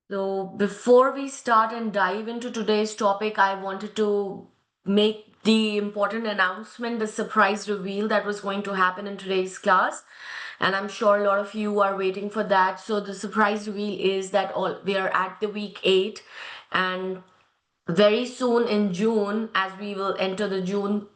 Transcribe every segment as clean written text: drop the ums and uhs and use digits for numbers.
So, before we start and dive into today's topic, I wanted to make the important announcement, the surprise reveal that was going to happen in today's class. And I'm sure a lot of you are waiting for that. So, the surprise reveal is that we are at the week 8, and very soon in June, as we will enter the June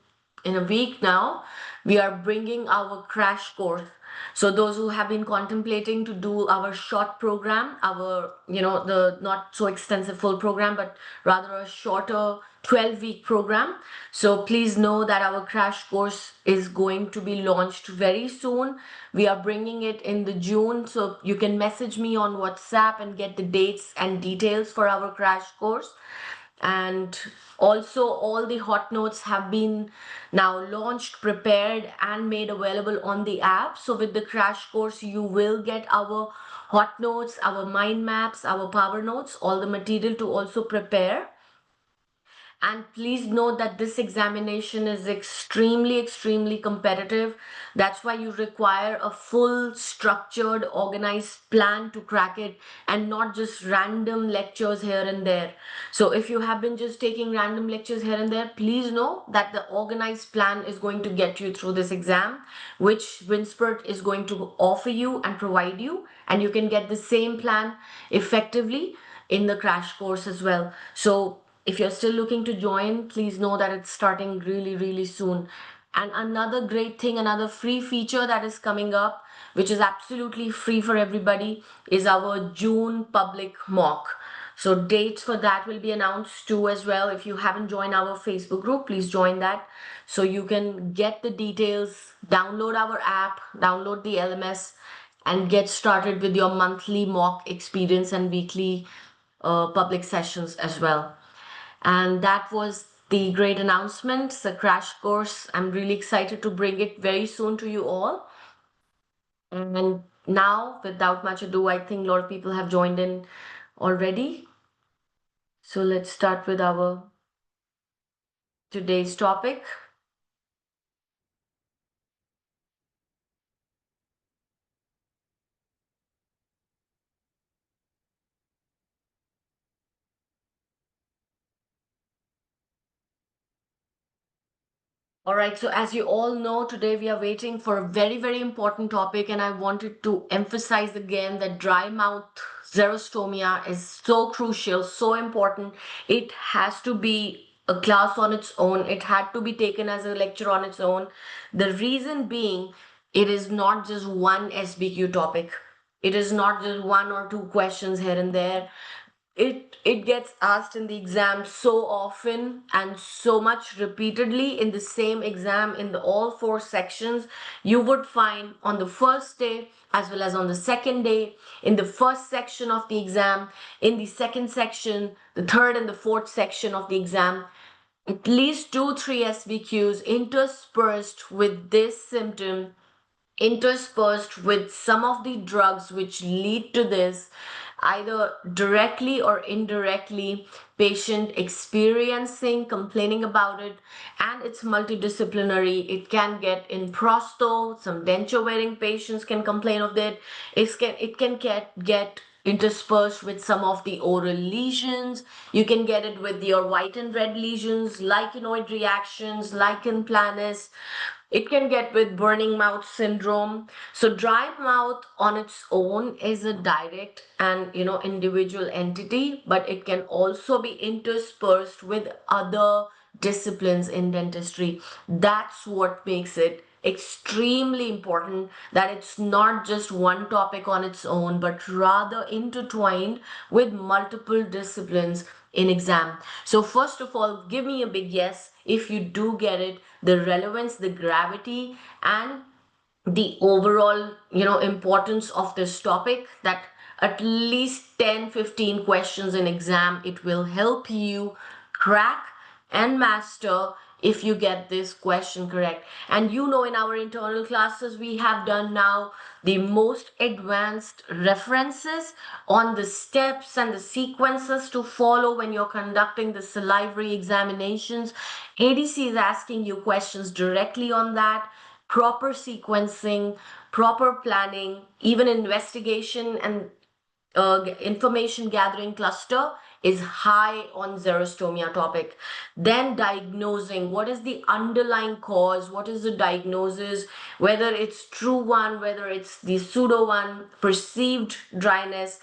in a week now, we are bringing our crash course. So those who have been contemplating to do our short program, our, the not so extensive full program, but rather a shorter 12-week program. So please know that our crash course is going to be launched very soon. We are bringing it in the June. So you can message me on WhatsApp and get the dates and details for our crash course. And also all the hot notes have been now launched, prepared, and made available on the app. So with the crash course, you will get our hot notes, our mind maps, our power notes, all the material to also prepare. And please note that this examination is extremely competitive. That's why you require a full, structured, organized plan to crack it, and not just random lectures here and there. So if you have been just taking random lectures here and there, please know that the organized plan is going to get you through this exam, which Winspert is going to offer you and provide you. And you can get the same plan effectively in the crash course as well. So if you're still looking to join, please know that it's starting really soon. And another great thing, another free feature that is coming up, which is absolutely free for everybody, is our June public mock. So dates for that will be announced too as well. If you haven't joined our Facebook group, please join that so you can get the details, download our app, download the LMS, and get started with your monthly mock experience and weekly public sessions as well. And that was the great announcement, the crash course. I'm really excited to bring it very soon to you all. And now, without much ado, I think a lot of people have joined in already. So let's start with our today's topic. All right, so as you all know, today we are waiting for a very important topic, and I wanted to emphasize again that dry mouth xerostomia is so crucial, so important. It has to be a class on its own. It had to be taken as a lecture on its own. The reason being, it is not just one SBQ topic. It is not just one or two questions here and there. It gets asked in the exam so often and so much repeatedly in the same exam in all four sections. You would find on the first day as well as on the second day, in the first section of the exam, in the second section, the third and the fourth section of the exam, at least 2-3 SBQs interspersed with this symptom, interspersed with some of the drugs which lead to this, either directly or indirectly, patient experiencing, complaining about it. And it's multidisciplinary. It can get in prosto, some denture wearing patients can complain of that. It can get interspersed with some of the oral lesions. You can get it with your white and red lesions, lichenoid reactions, lichen planus. It can get with burning mouth syndrome. So dry mouth on its own is a direct and individual entity, but it can also be interspersed with other disciplines in dentistry. That's what makes it extremely important, that it's not just one topic on its own, but rather intertwined with multiple disciplines in exam. So first of all, give me a big yes if you do get it, the relevance, the gravity, and the overall importance of this topic, that at least 10-15 questions in exam it will help you crack and master if you get this question correct. And in our internal classes we have done now the most advanced references on the steps and the sequences to follow when you're conducting the salivary examinations. ADC is asking you questions directly on that, proper sequencing, proper planning, even investigation and information gathering cluster is high on xerostomia topic. Then diagnosing what is the underlying cause, what is the diagnosis, whether it's true one, whether it's the pseudo one, perceived dryness.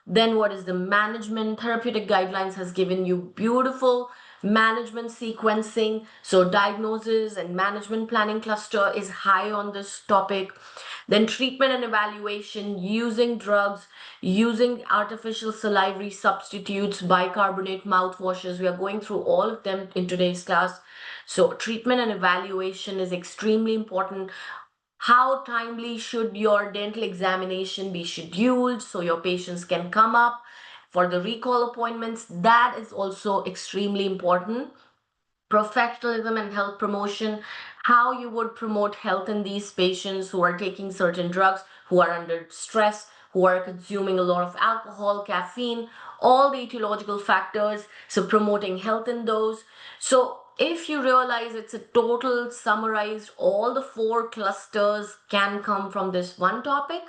Then what is the management? Therapeutic guidelines has given you beautiful management sequencing. So diagnosis and management planning cluster is high on this topic. Then treatment and evaluation using drugs, using artificial salivary substitutes, bicarbonate mouthwashes. We are going through all of them in today's class. So treatment and evaluation is extremely important. How timely should your dental examination be scheduled so your patients can come up for the recall appointments? That is also extremely important. Professionalism and health promotion, how you would promote health in these patients who are taking certain drugs, who are under stress, who are consuming a lot of alcohol, caffeine, all the etiological factors. So promoting health in those. So if you realize it's a total summarized, all the four clusters can come from this one topic,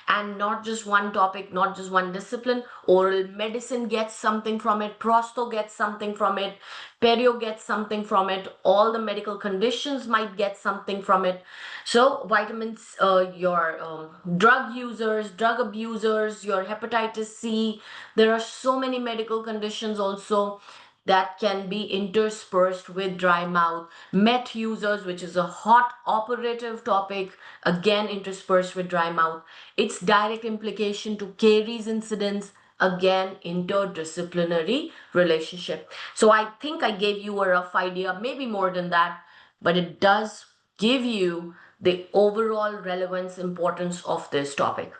and not just one topic, not just one discipline. Oral medicine gets something from it, prosto gets something from it, perio gets something from it, all the medical conditions might get something from it. So vitamins, your drug users, drug abusers, your hepatitis C, there are so many medical conditions also that can be interspersed with dry mouth. Met users, which is a hot operative topic, again interspersed with dry mouth. Its direct implication to caries incidence, again interdisciplinary relationship. So I think I gave you a rough idea, maybe more than that, but it does give you the overall relevance importance of this topic.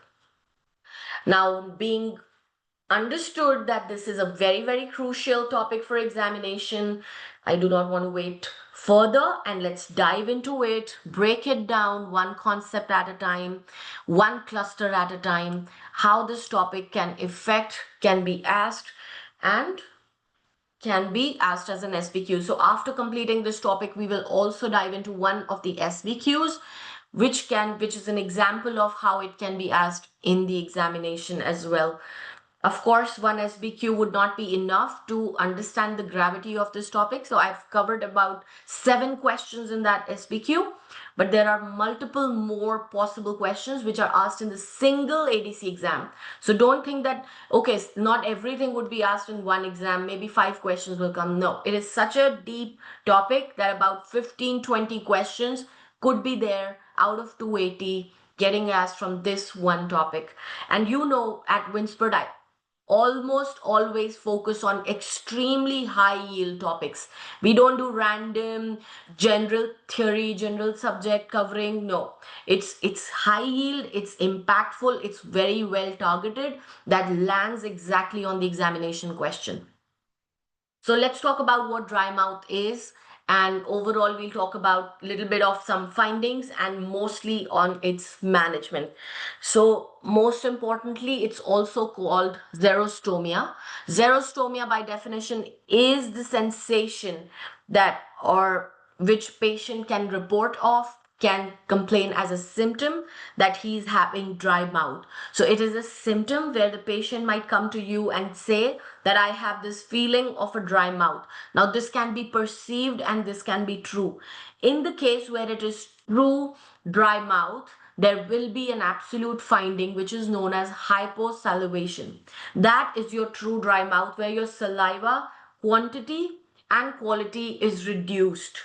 Now, being understood that this is a very, very crucial topic for examination, I do not want to wait further, and let's dive into it, break it down one concept at a time, one cluster at a time, how this topic can be asked, and can be asked as an SBQ. So after completing this topic, we will also dive into one of the SBQs, which is an example of how it can be asked in the examination as well. Of course, one SBQ would not be enough to understand the gravity of this topic. So I've covered about 7 questions in that SBQ, but there are multiple more possible questions which are asked in the single ADC exam. So don't think that, okay, not everything would be asked in one exam, maybe 5 questions will come. No, it is such a deep topic that about 15-20 questions could be there out of 280 getting asked from this one topic. And you know, at Winspert, I almost always focus on extremely high yield topics. We don't do random general theory, general subject covering. No, it's high yield, it's impactful, it's very well targeted, that lands exactly on the examination question. So let's talk about what dry mouth is, and overall we'll talk about a little bit of some findings and mostly on its management. So most importantly, it's also called xerostomia. Xerostomia by definition is the sensation that or which patient can report of, can complain as a symptom that he's having dry mouth. So it is a symptom where the patient might come to you and say that I have this feeling of a dry mouth. Now this can be perceived and this can be true. In the case where it is true dry mouth, there will be an absolute finding which is known as hyposalivation. That is your true dry mouth, where your saliva quantity and quality is reduced.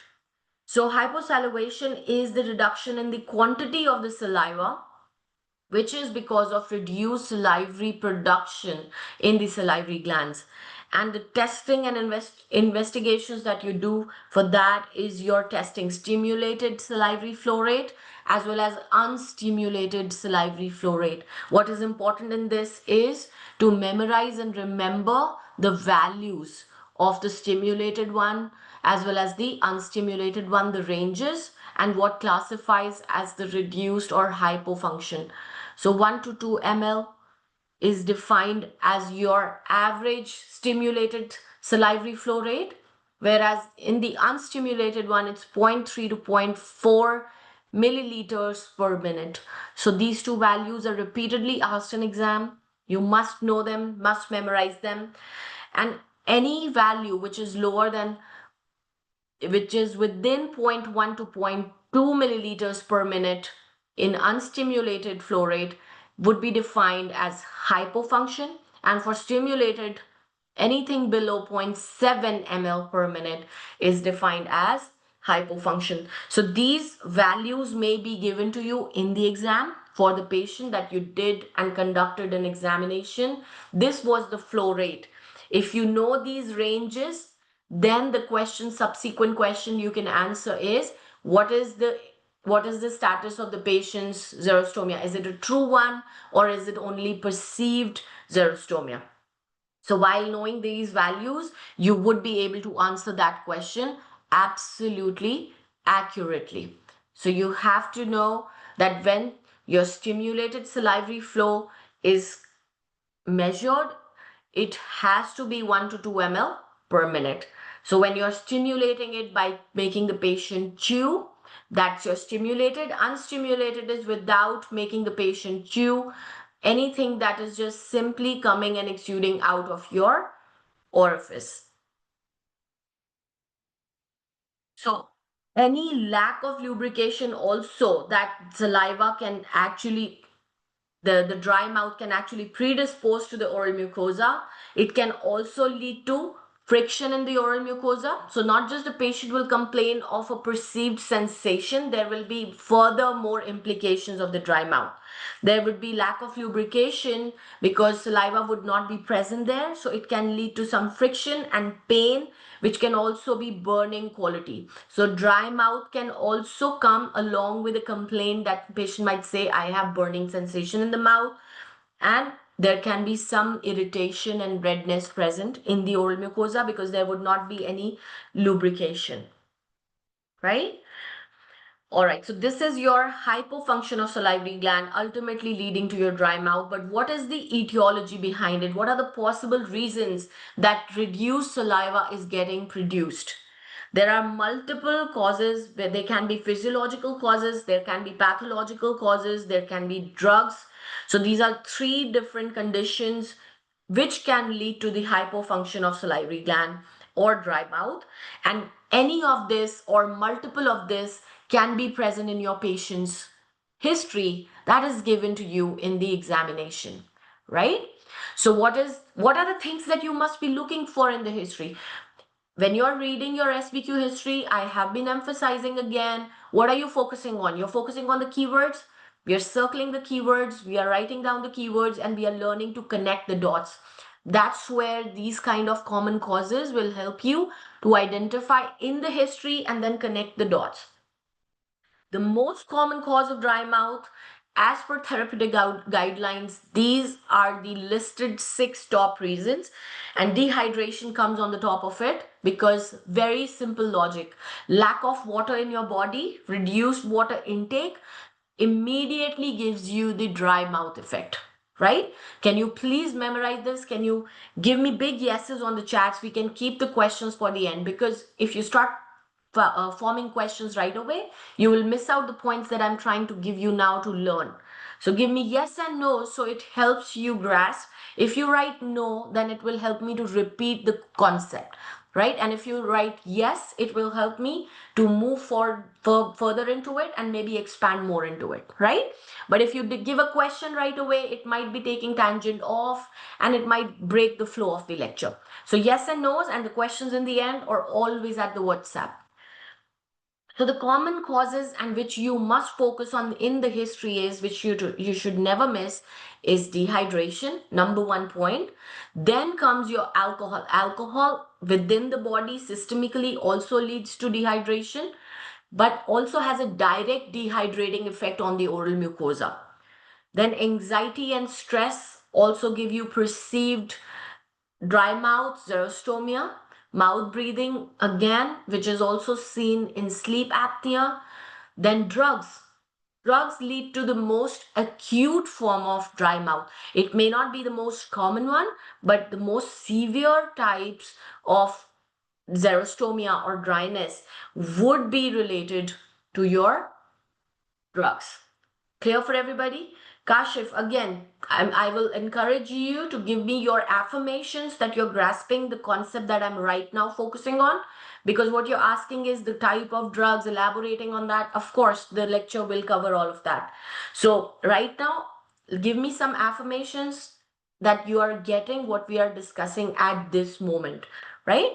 So hyposalivation is the reduction in the quantity of the saliva, which is because of reduced salivary production in the salivary glands. And the testing and investigations that you do for that is your testing stimulated salivary flow rate as well as unstimulated salivary flow rate. What is important in this is to memorize and remember the values of the stimulated one as well as the unstimulated one, the ranges, and what classifies as the reduced or hypofunction. So 1 to 2 ml is defined as your average stimulated salivary flow rate, whereas in the unstimulated one, it's 0.3 to 0.4 milliliters per minute. So these two values are repeatedly asked in exam. You must know them, must memorize them. And any value which is lower than, which is within zero point 0.1 to zero point 0.2 milliliters per minute in unstimulated flow rate would be defined as hypofunction. And for stimulated, anything below zero point 0.7 ml per minute is defined as hypofunction. So these values may be given to you in the exam for the patient that you did and conducted an examination. This was the flow rate. If you know these ranges, then the subsequent question you can answer is, what is the status of the patient's xerostomia? Is it a true one, or is it only perceived xerostomia? So while knowing these values, you would be able to answer that question absolutely accurately. So you have to know that when your stimulated salivary flow is measured, it has to be 1 to 2 ml per minute. So when you're stimulating it by making the patient chew, that's your stimulated. Unstimulated is without making the patient chew. Anything that is just simply coming and exuding out of your orifice. So any lack of lubrication also, that saliva can actually, the dry mouth can actually predispose to the oral mucosa. It can also lead to friction in the oral mucosa. So not just the patient will complain of a perceived sensation, there will be further more implications of the dry mouth. There would be lack of lubrication because saliva would not be present there. So it can lead to some friction and pain, which can also be burning quality. So dry mouth can also come along with a complaint that patient might say, I have burning sensation in the mouth, and there can be some irritation and redness present in the oral mucosa because there would not be any lubrication, right? All right, so this is your hypofunction of salivary gland, ultimately leading to your dry mouth. But what is the etiology behind it? What are the possible reasons that reduced saliva is getting produced? There are multiple causes where there can be physiological causes, there can be pathological causes, there can be drugs. So these are three different conditions which can lead to the hypofunction of salivary gland or dry mouth. And any of this or multiple of this can be present in your patient's history that is given to you in the examination, right? So what are the things that you must be looking for in the history? When you're reading your SBQ history, I have been emphasizing again, what are you focusing on? You're focusing on the keywords. We are circling the keywords, we are writing down the keywords, and we are learning to connect the dots. That's where these kind of common causes will help you to identify in the history and then connect the dots. The most common cause of dry mouth, as per therapeutic guidelines, these are the listed 6 top reasons, and dehydration comes on the top of it because very simple logic. Lack of water in your body, reduced water intake immediately gives you the dry mouth effect, right? Can you please memorize this? Can you give me big yeses on the chats? We can keep the questions for the end, because if you start forming questions right away, you will miss out the points that I'm trying to give you now to learn. So give me yes and no so it helps you grasp. If you write no, then it will help me to repeat the concept, right? And if you write yes, it will help me to move further into it and maybe expand more into it, right? But if you give a question right away, it might be taking tangent off and it might break the flow of the lecture. So yes and no's and the questions in the end are always at the WhatsApp. So the common causes and which you must focus on in the history is, which you should never miss, is dehydration, number 1 point. Then comes your alcohol. Alcohol within the body systemically also leads to dehydration, but also has a direct dehydrating effect on the oral mucosa. Then anxiety and stress also give you perceived dry mouth, xerostomia, mouth breathing again, which is also seen in sleep apnea. Then drugs. Drugs lead to the most acute form of dry mouth. It may not be the most common one, but the most severe types of xerostomia or dryness would be related to your drugs. Clear for everybody? Kashif, again, I will encourage you to give me your affirmations that you're grasping the concept that I'm right now focusing on. Because what you're asking is the type of drugs, elaborating on that. Of course, the lecture will cover all of that. So, right now, give me some affirmations that you are getting what we are discussing at this moment, right?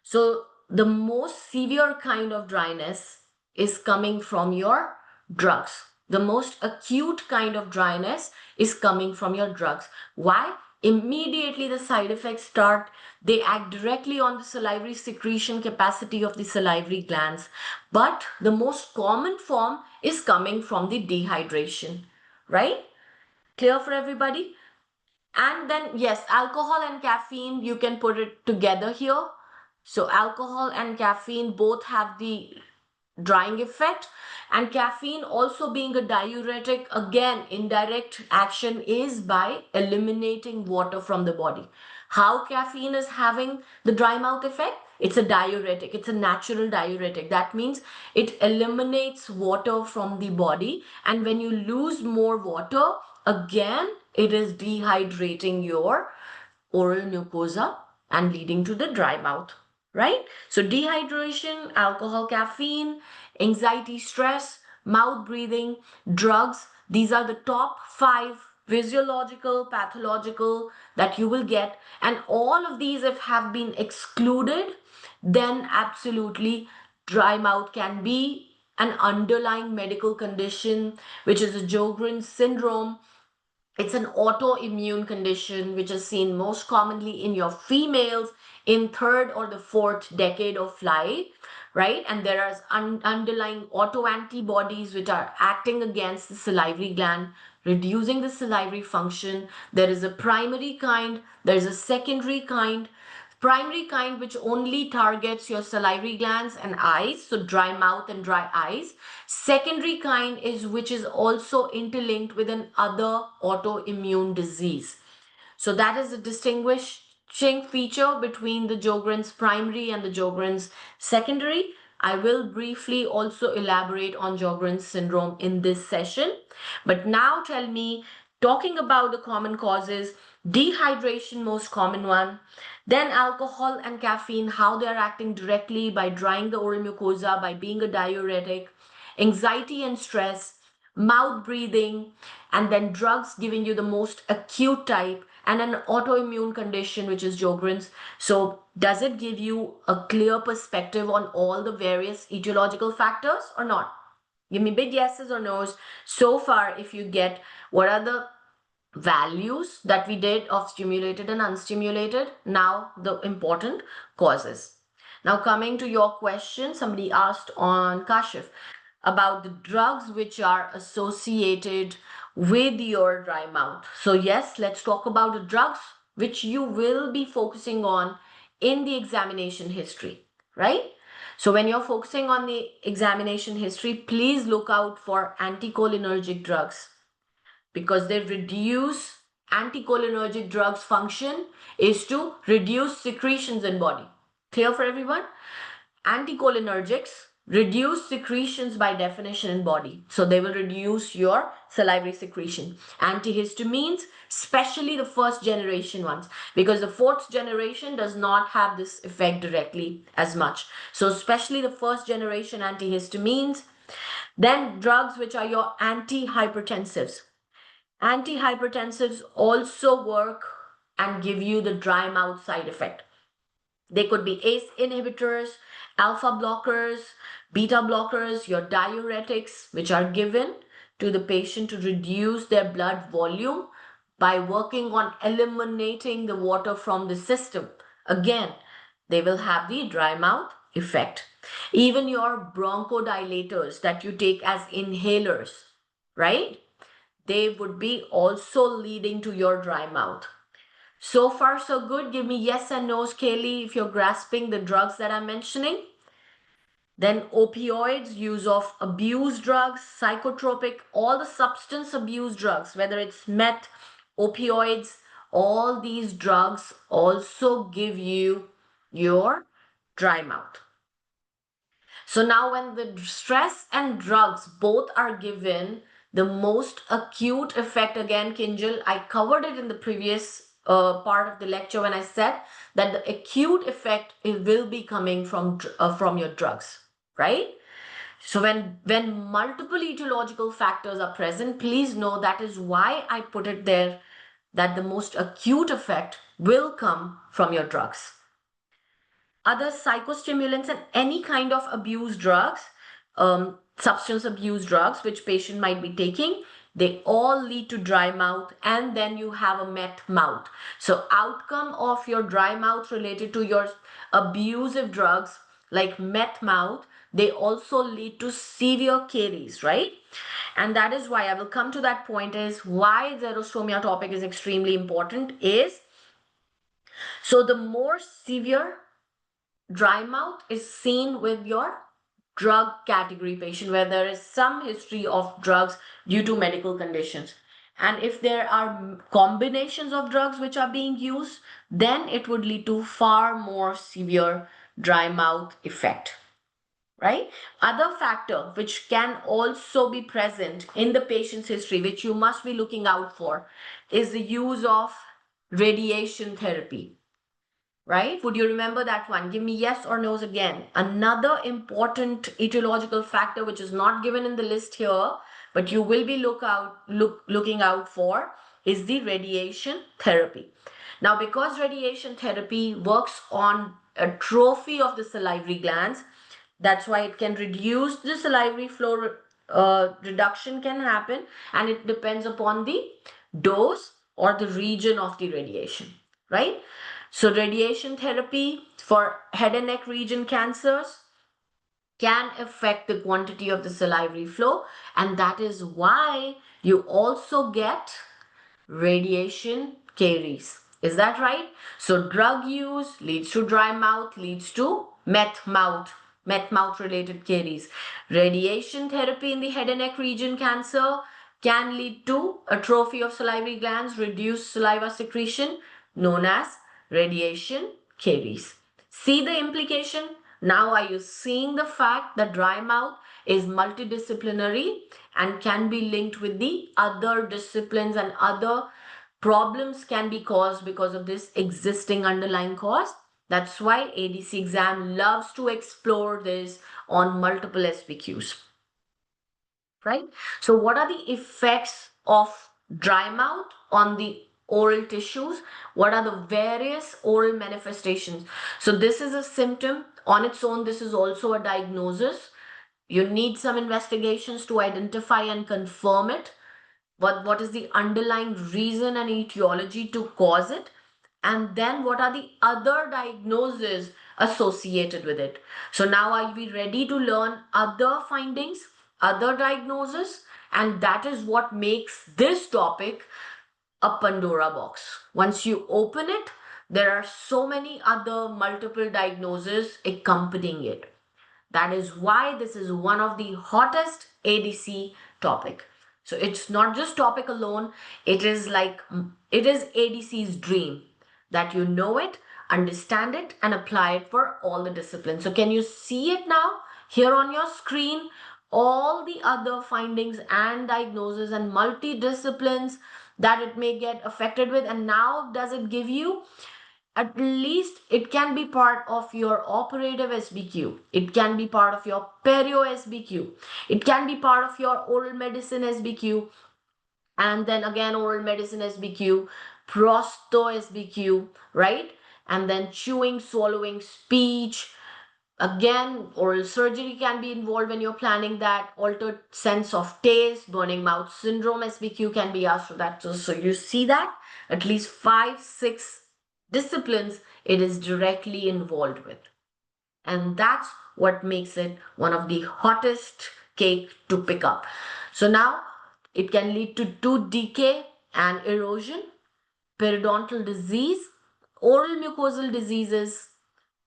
So the most severe kind of dryness is coming from your drugs. The most acute kind of dryness is coming from your drugs. Why? Immediately the side effects start. They act directly on the salivary secretion capacity of the salivary glands. But the most common form is coming from the dehydration, right? Clear for everybody? And then, yes, alcohol and caffeine, you can put it together here. So, alcohol and caffeine both have the drying effect, and caffeine also being a diuretic, again, indirect action is by eliminating water from the body. How caffeine is having the dry mouth effect? It's a diuretic, it's a natural diuretic. That means it eliminates water from the body, and when you lose more water, again, it is dehydrating your oral mucosa and leading to the dry mouth, right? So dehydration, alcohol, caffeine, anxiety, stress, mouth breathing, drugs, these are the top 5 physiological, pathological that you will get. And all of these, if have been excluded, then absolutely dry mouth can be an underlying medical condition, which is a Sjogren's syndrome. It's an autoimmune condition which is seen most commonly in your females in third or the fourth decade of life, right? And there are underlying autoantibodies which are acting against the salivary gland, reducing the salivary function. There is a primary kind, there is a secondary kind. Primary kind, which only targets your salivary glands and eyes, so dry mouth and dry eyes. Secondary kind is which is also interlinked with an other autoimmune disease. So that is a distinguishing feature between the Sjogren's primary and the Sjogren's secondary. I will briefly also elaborate on Sjogren's syndrome in this session. But now tell me, talking about the common causes, dehydration, most common one, then alcohol and caffeine, how they are acting directly by drying the oral mucosa, by being a diuretic, anxiety and stress, mouth breathing, and then drugs giving you the most acute type, and an autoimmune condition which is Sjogren's. So does it give you a clear perspective on all the various etiological factors or not? Give me big yeses or nos so far. If you get what are the values that we did of stimulated and unstimulated, now the important causes. Now coming to your question, somebody asked on Kashif about the drugs which are associated with your dry mouth. So yes, let's talk about the drugs which you will be focusing on in the examination history, right? So when you're focusing on the examination history, please look out for anticholinergic drugs because they reduce. Anticholinergic drugs function is to reduce secretions in body. Clear for everyone? Anticholinergics reduce secretions by definition in body, so they will reduce your salivary secretion. Antihistamines, especially the first generation ones, because the fourth generation does not have this effect directly as much. So especially the first generation antihistamines. Then drugs which are your antihypertensives. Antihypertensives also work and give you the dry mouth side effect. They could be ACE inhibitors, alpha blockers, beta blockers, your diuretics, which are given to the patient to reduce their blood volume by working on eliminating the water from the system. Again, they will have the dry mouth effect. Even your bronchodilators that you take as inhalers, right? They would be also leading to your dry mouth. So far, so good. Give me yes and no's, Kaylee, if you're grasping the drugs that I'm mentioning. Then opioids, use of abuse drugs, psychotropic, all the substance abuse drugs, whether it's meth, opioids, all these drugs also give you your dry mouth. So now when the stress and drugs both are given, The most acute effect, again, Kinjal, I covered it in the previous part of the lecture when I said that the acute effect will be coming from your drugs, right? So when multiple etiological factors are present, please know that is why I put it there, that the most acute effect will come from your drugs. Other psychostimulants and any kind of abuse drugs, substance abuse drugs, which patient might be taking, they all lead to dry mouth, and then you have a met mouth. So outcome of your dry mouth related to your abusive drugs like met mouth, they also lead to severe caries, right? And that is why I will come to that point, is why xerostomia topic is extremely important is, so the more severe dry mouth is seen with your drug category patient where there is some history of drugs due to medical conditions. And if there are combinations of drugs which are being used, then it would lead to far more severe dry mouth effect, right? Other factor which can also be present in the patient's history, which you must be looking out for, is the use of radiation therapy, right? Would you remember that one? Give me yes or no's again. Another important etiological factor which is not given in the list here, but you will be looking out for, is the radiation therapy. Now, because radiation therapy works on atrophy of the salivary glands, that's why it can reduce the salivary flow, reduction can happen, and it depends upon the dose or the region of the radiation, right? So radiation therapy for head and neck region cancers can affect the quantity of the salivary flow, and that is why you also get radiation caries. Is that right? So drug use leads to dry mouth, leads to met mouth related caries. Radiation therapy in the head and neck region cancer can lead to atrophy of salivary glands, reduced saliva secretion, known as radiation caries. See the implication? Now are you seeing the fact that dry mouth is multidisciplinary and can be linked with the other disciplines, and other problems can be caused because of this existing underlying cause? That's why ADC exam loves to explore this on multiple SPQs, right? So what are the effects of dry mouth on the oral tissues? What are the various oral manifestations? So this is a symptom on its own. This is also a diagnosis. You need some investigations to identify and confirm it. What is the underlying reason and etiology to cause it? And then what are the other diagnoses associated with it? So now are we ready to learn other findings, other diagnoses? And that is what makes this topic a Pandora box. Once you open it, there are so many other multiple diagnoses accompanying it. That is why this is one of the hottest ADC topic. So it's not just topic alone. It is ADC's dream, that you know it, understand it, and apply it for all the disciplines. So can you see it now here on your screen? All the other findings and diagnoses and multidisciplines that it may get affected with. And now does it give you, at least it can be part of your operative SBQ. It can be part of your perio SBQ. It can be part of your oral medicine SBQ. And then again, oral medicine SBQ, prosto SBQ, right? And then chewing, swallowing, speech. Again, oral surgery can be involved when you're planning that. Altered sense of taste, burning mouth syndrome, SBQ can be asked for that. So you see that at least 5, 6 disciplines it is directly involved with. And that's what makes it one of the hottest cake to pick up. So now it can lead to tooth decay and erosion, periodontal disease, oral mucosal diseases,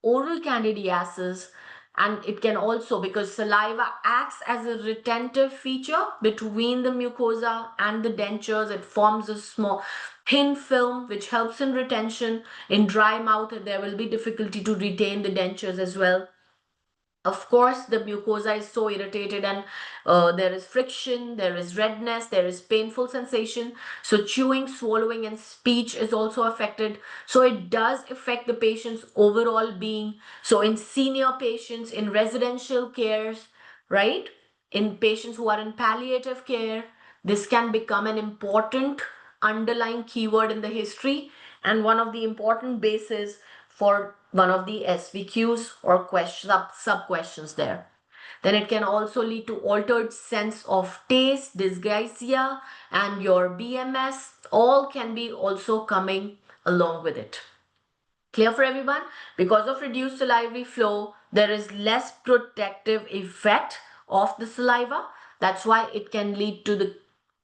oral candidiasis, and it can also, because saliva acts as a retentive feature between the mucosa and the dentures, it forms a small thin film which helps in retention. In dry mouth there will be difficulty to retain the dentures as well. Of course, the mucosa is so irritated, and there is friction, there is redness, there is painful sensation. So chewing, swallowing, and speech is also affected. So it does affect the patient's overall being. So in senior patients, in residential cares, right? In patients who are in palliative care, this can become an important underlying keyword in the history and one of the important bases for one of the SVQs or sub questions there. Then it can also lead to altered sense of taste, dysgeusia, and your BMS. All can be also coming along with it. Clear for everyone? Because of reduced salivary flow, there is less protective effect of the saliva. That's why it can lead to the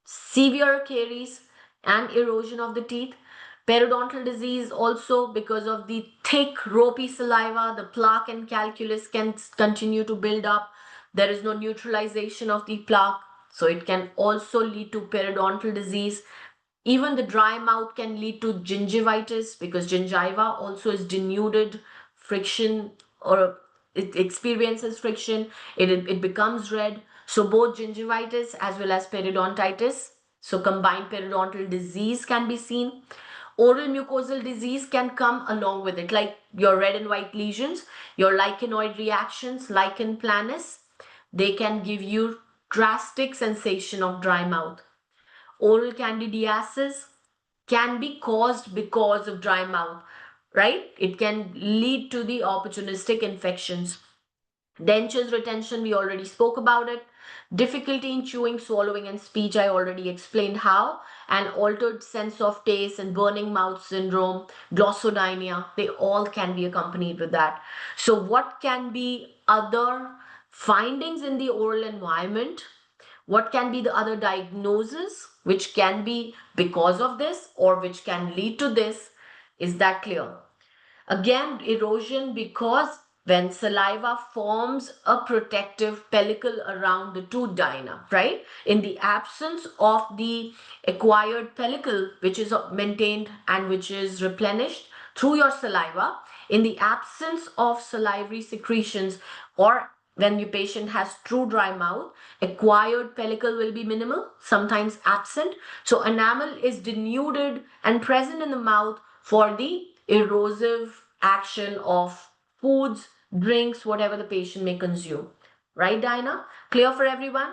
severe caries and erosion of the teeth. Periodontal disease also, because of the thick ropey saliva, the plaque and calculus can continue to build up. There is no neutralization of the plaque, so it can also lead to periodontal disease. Even the dry mouth can lead to gingivitis because gingiva also is denuded friction, or it experiences friction, it becomes red. So both gingivitis as well as periodontitis, so combined periodontal disease can be seen. Oral mucosal disease can come along with it, like your red and white lesions, your lichenoid reactions, lichen planus. They can give you drastic sensation of dry mouth. Oral candidiasis can be caused because of dry mouth, right? It can lead to the opportunistic infections. Dentures retention, we already spoke about it. Difficulty in chewing, swallowing, and speech, I already explained how. And altered sense of taste and burning mouth syndrome, glossodynia, they all can be accompanied with that. So, what can be other findings in the oral environment? What can be the other diagnosis which can be because of this or which can lead to this? Is that clear? Again, erosion, because when saliva forms a protective pellicle around the tooth dyna, right? In the absence of the acquired pellicle, which is maintained and which is replenished through your saliva, in the absence of salivary secretions, or when your patient has true dry mouth, acquired pellicle will be minimal, sometimes absent. So enamel is denuded and present in the mouth for the erosive action of foods, drinks, whatever the patient may consume. Right, Dinah? Clear for everyone?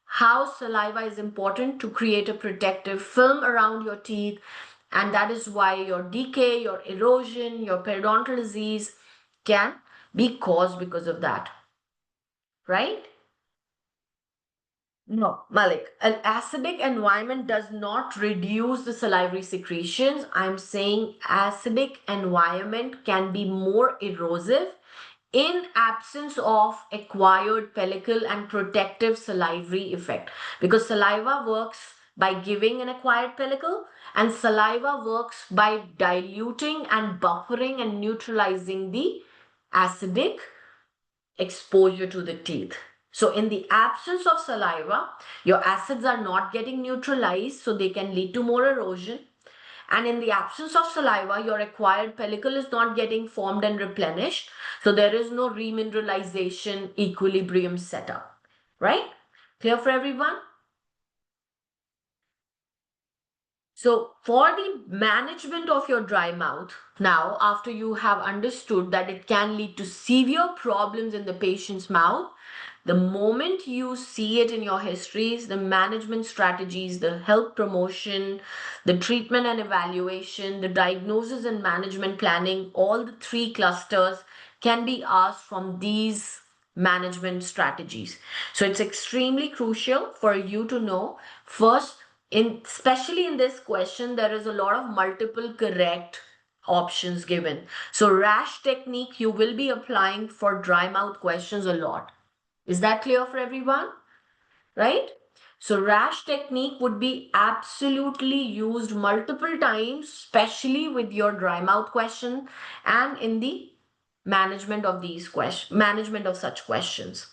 How saliva is important to create a protective film around your teeth, and that is why your decay, your erosion, your periodontal disease can be caused because of that. Right? No, Malik, an acidic environment does not reduce the salivary secretions. I'm saying acidic environment can be more erosive in absence of acquired pellicle and protective salivary effect, because saliva works by giving an acquired pellicle and saliva works by diluting and buffering and neutralizing the acidic exposure to the teeth. So in the absence of saliva, your acids are not getting neutralized, so they can lead to more erosion. And in the absence of saliva, your acquired pellicle is not getting formed and replenished, so there is no remineralization equilibrium setup. Right? Clear for everyone? So for the management of your dry mouth, now after you have understood that it can lead to severe problems in the patient's mouth, the moment you see it in your histories, the management strategies, the health promotion, the treatment and evaluation, the diagnosis and management planning, all the three clusters can be asked from these management strategies. So it's extremely crucial for you to know first, in especially in this question, there is a lot of multiple correct options given. So rash technique you will be applying for dry mouth questions a lot. Is that clear for everyone? Right? So rash technique would be absolutely used multiple times, especially with your dry mouth question and in the management of these questions, management of such questions.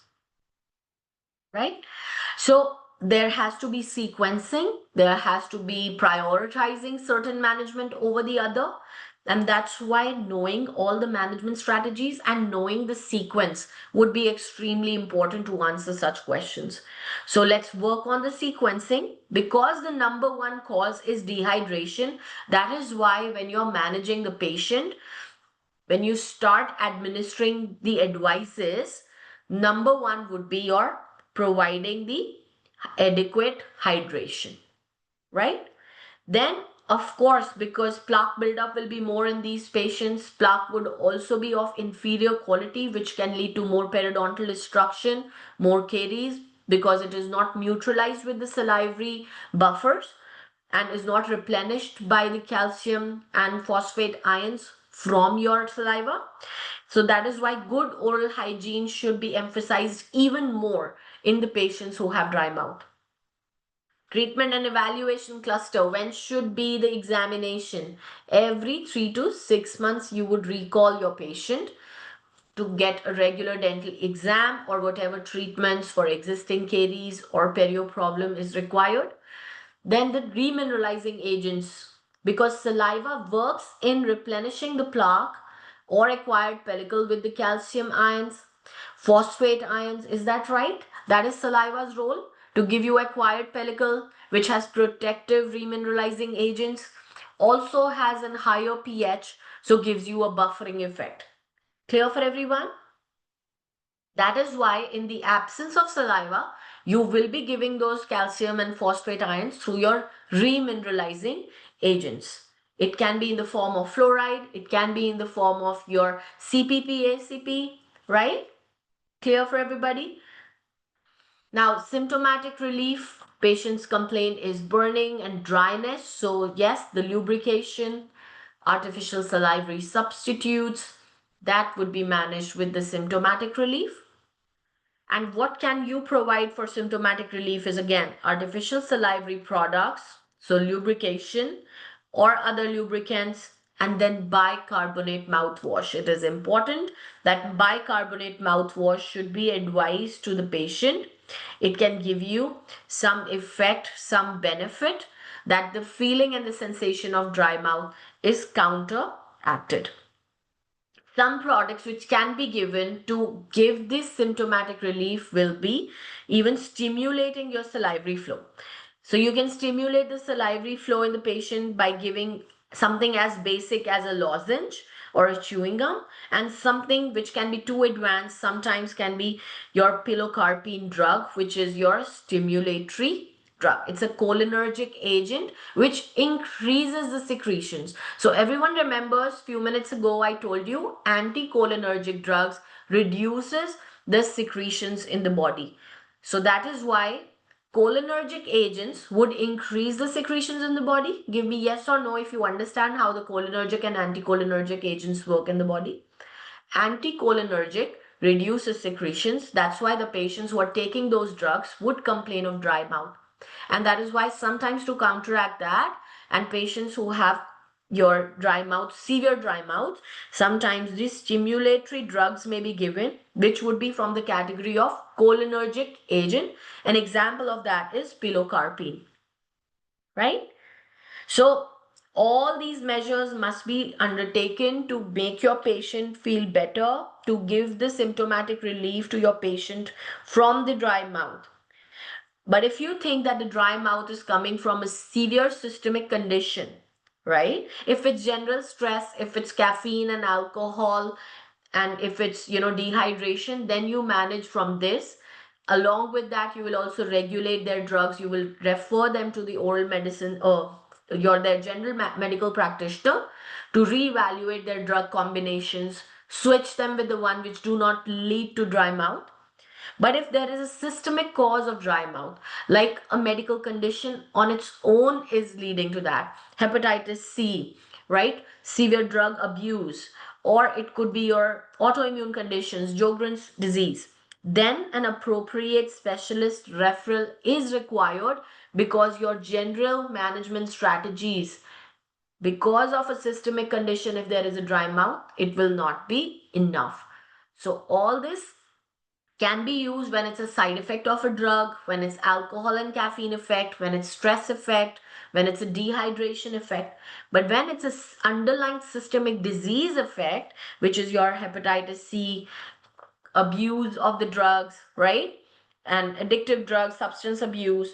Right? So there has to be sequencing, there has to be prioritizing certain management over the other. And that's why knowing all the management strategies and knowing the sequence would be extremely important to answer such questions. So let's work on the sequencing. Because the number one cause is dehydration, that is why when you're managing the patient, when you start administering the advices, number one would be your providing the adequate hydration, right? Then, of course, because plaque buildup will be more in these patients, plaque would also be of inferior quality, which can lead to more periodontal destruction, more caries, because it is not neutralized with the salivary buffers and is not replenished by the calcium and phosphate ions from your saliva. So that is why good oral hygiene should be emphasized even more in the patients who have dry mouth. Treatment and evaluation cluster. When should be the examination? Every 3 to 6 months, you would recall your patient to get a regular dental exam or whatever treatments for existing caries or perio problem is required. Then the remineralizing agents, because saliva works in replenishing the plaque or acquired pellicle with the calcium ions, phosphate ions. Is that right? That is saliva's role to give you acquired pellicle, which has protective remineralizing agents, also has a higher pH, so gives you a buffering effect. Clear for everyone? That is why in the absence of saliva, you will be giving those calcium and phosphate ions through your remineralizing agents. It can be in the form of fluoride, it can be in the form of your CPP, ACP, right? Clear for everybody? Now, symptomatic relief, patients complain is burning and dryness. So yes, the lubrication, artificial salivary substitutes, that would be managed with the symptomatic relief. And what can you provide for symptomatic relief is again artificial salivary products, so lubrication or other lubricants, and then bicarbonate mouthwash. It is important that bicarbonate mouthwash should be advised to the patient. It can give you some effect, some benefit that the feeling and the sensation of dry mouth is counteracted. Some products which can be given to give this symptomatic relief will be even stimulating your salivary flow. So you can stimulate the salivary flow in the patient by giving something as basic as a lozenge or a chewing gum, and something which can be too advanced sometimes can be your pilocarpine drug, which is your stimulatory drug. It's a cholinergic agent which increases the secretions. So everyone remembers few minutes ago I told you anticholinergic drugs reduces the secretions in the body. So that is why cholinergic agents would increase the secretions in the body. Give me yes or no if you understand how the cholinergic and anticholinergic agents work in the body. Anticholinergic reduces secretions. That's why the patients who are taking those drugs would complain of dry mouth. And that is why sometimes to counteract that, and patients who have your dry mouth, severe dry mouth, sometimes these stimulatory drugs may be given, which would be from the category of cholinergic agent. An example of that is pilocarpine, right? So all these measures must be undertaken to make your patient feel better, to give the symptomatic relief to your patient from the dry mouth. But if you think that the dry mouth is coming from a severe systemic condition, right? If it's general stress, if it's caffeine and alcohol, and if it's, dehydration, then you manage from this. Along with that, you will also regulate their drugs. You will refer them to the oral medicine or their general medical practitioner to reevaluate their drug combinations, switch them with the one which do not lead to dry mouth. But if there is a systemic cause of dry mouth, like a medical condition on its own is leading to that, hepatitis C, right? Severe drug abuse, or it could be your autoimmune conditions, Sjogren's disease, then an appropriate specialist referral is required because your general management strategies, because of a systemic condition, if there is a dry mouth, it will not be enough. So all this Can be used when it's a side effect of a drug, when it's alcohol and caffeine effect, when it's stress effect, when it's a dehydration effect. But when it's a underlying systemic disease effect, which is your hepatitis C, abuse of the drugs, right? And addictive drugs, substance abuse,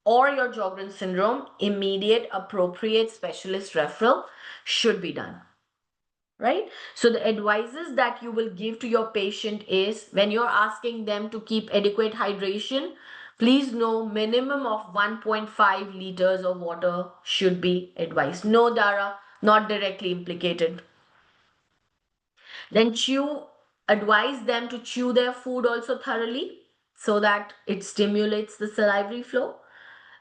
or your Sjogren's syndrome, immediate appropriate specialist referral should be done. Right? So the advices that you will give to your patient is when you're asking them to keep adequate hydration, please know minimum of 1.5 liters of water should be advised. No, Dara, not directly implicated. Then advise them to chew their food also thoroughly so that it stimulates the salivary flow.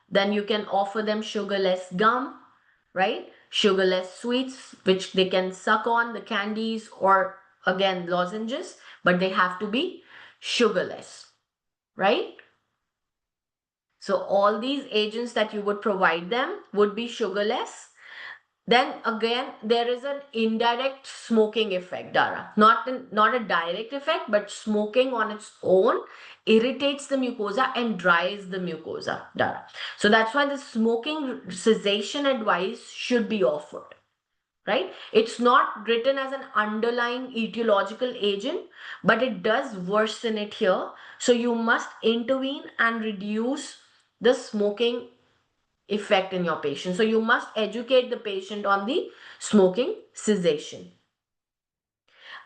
Then you can offer them sugarless gum, right? Sugarless sweets, which they can suck on, the candies, or again, lozenges, but they have to be sugarless, right? So all these agents that you would provide them would be sugarless. Then again, there is an indirect smoking effect, Dara. Not a direct effect, but smoking on its own irritates the mucosa and dries the mucosa, Dara. So that's why the smoking cessation advice should be offered, right? It's not written as an underlying etiological agent, but it does worsen it here. So you must intervene and reduce the smoking effect in your patient. So you must educate the patient on the smoking cessation.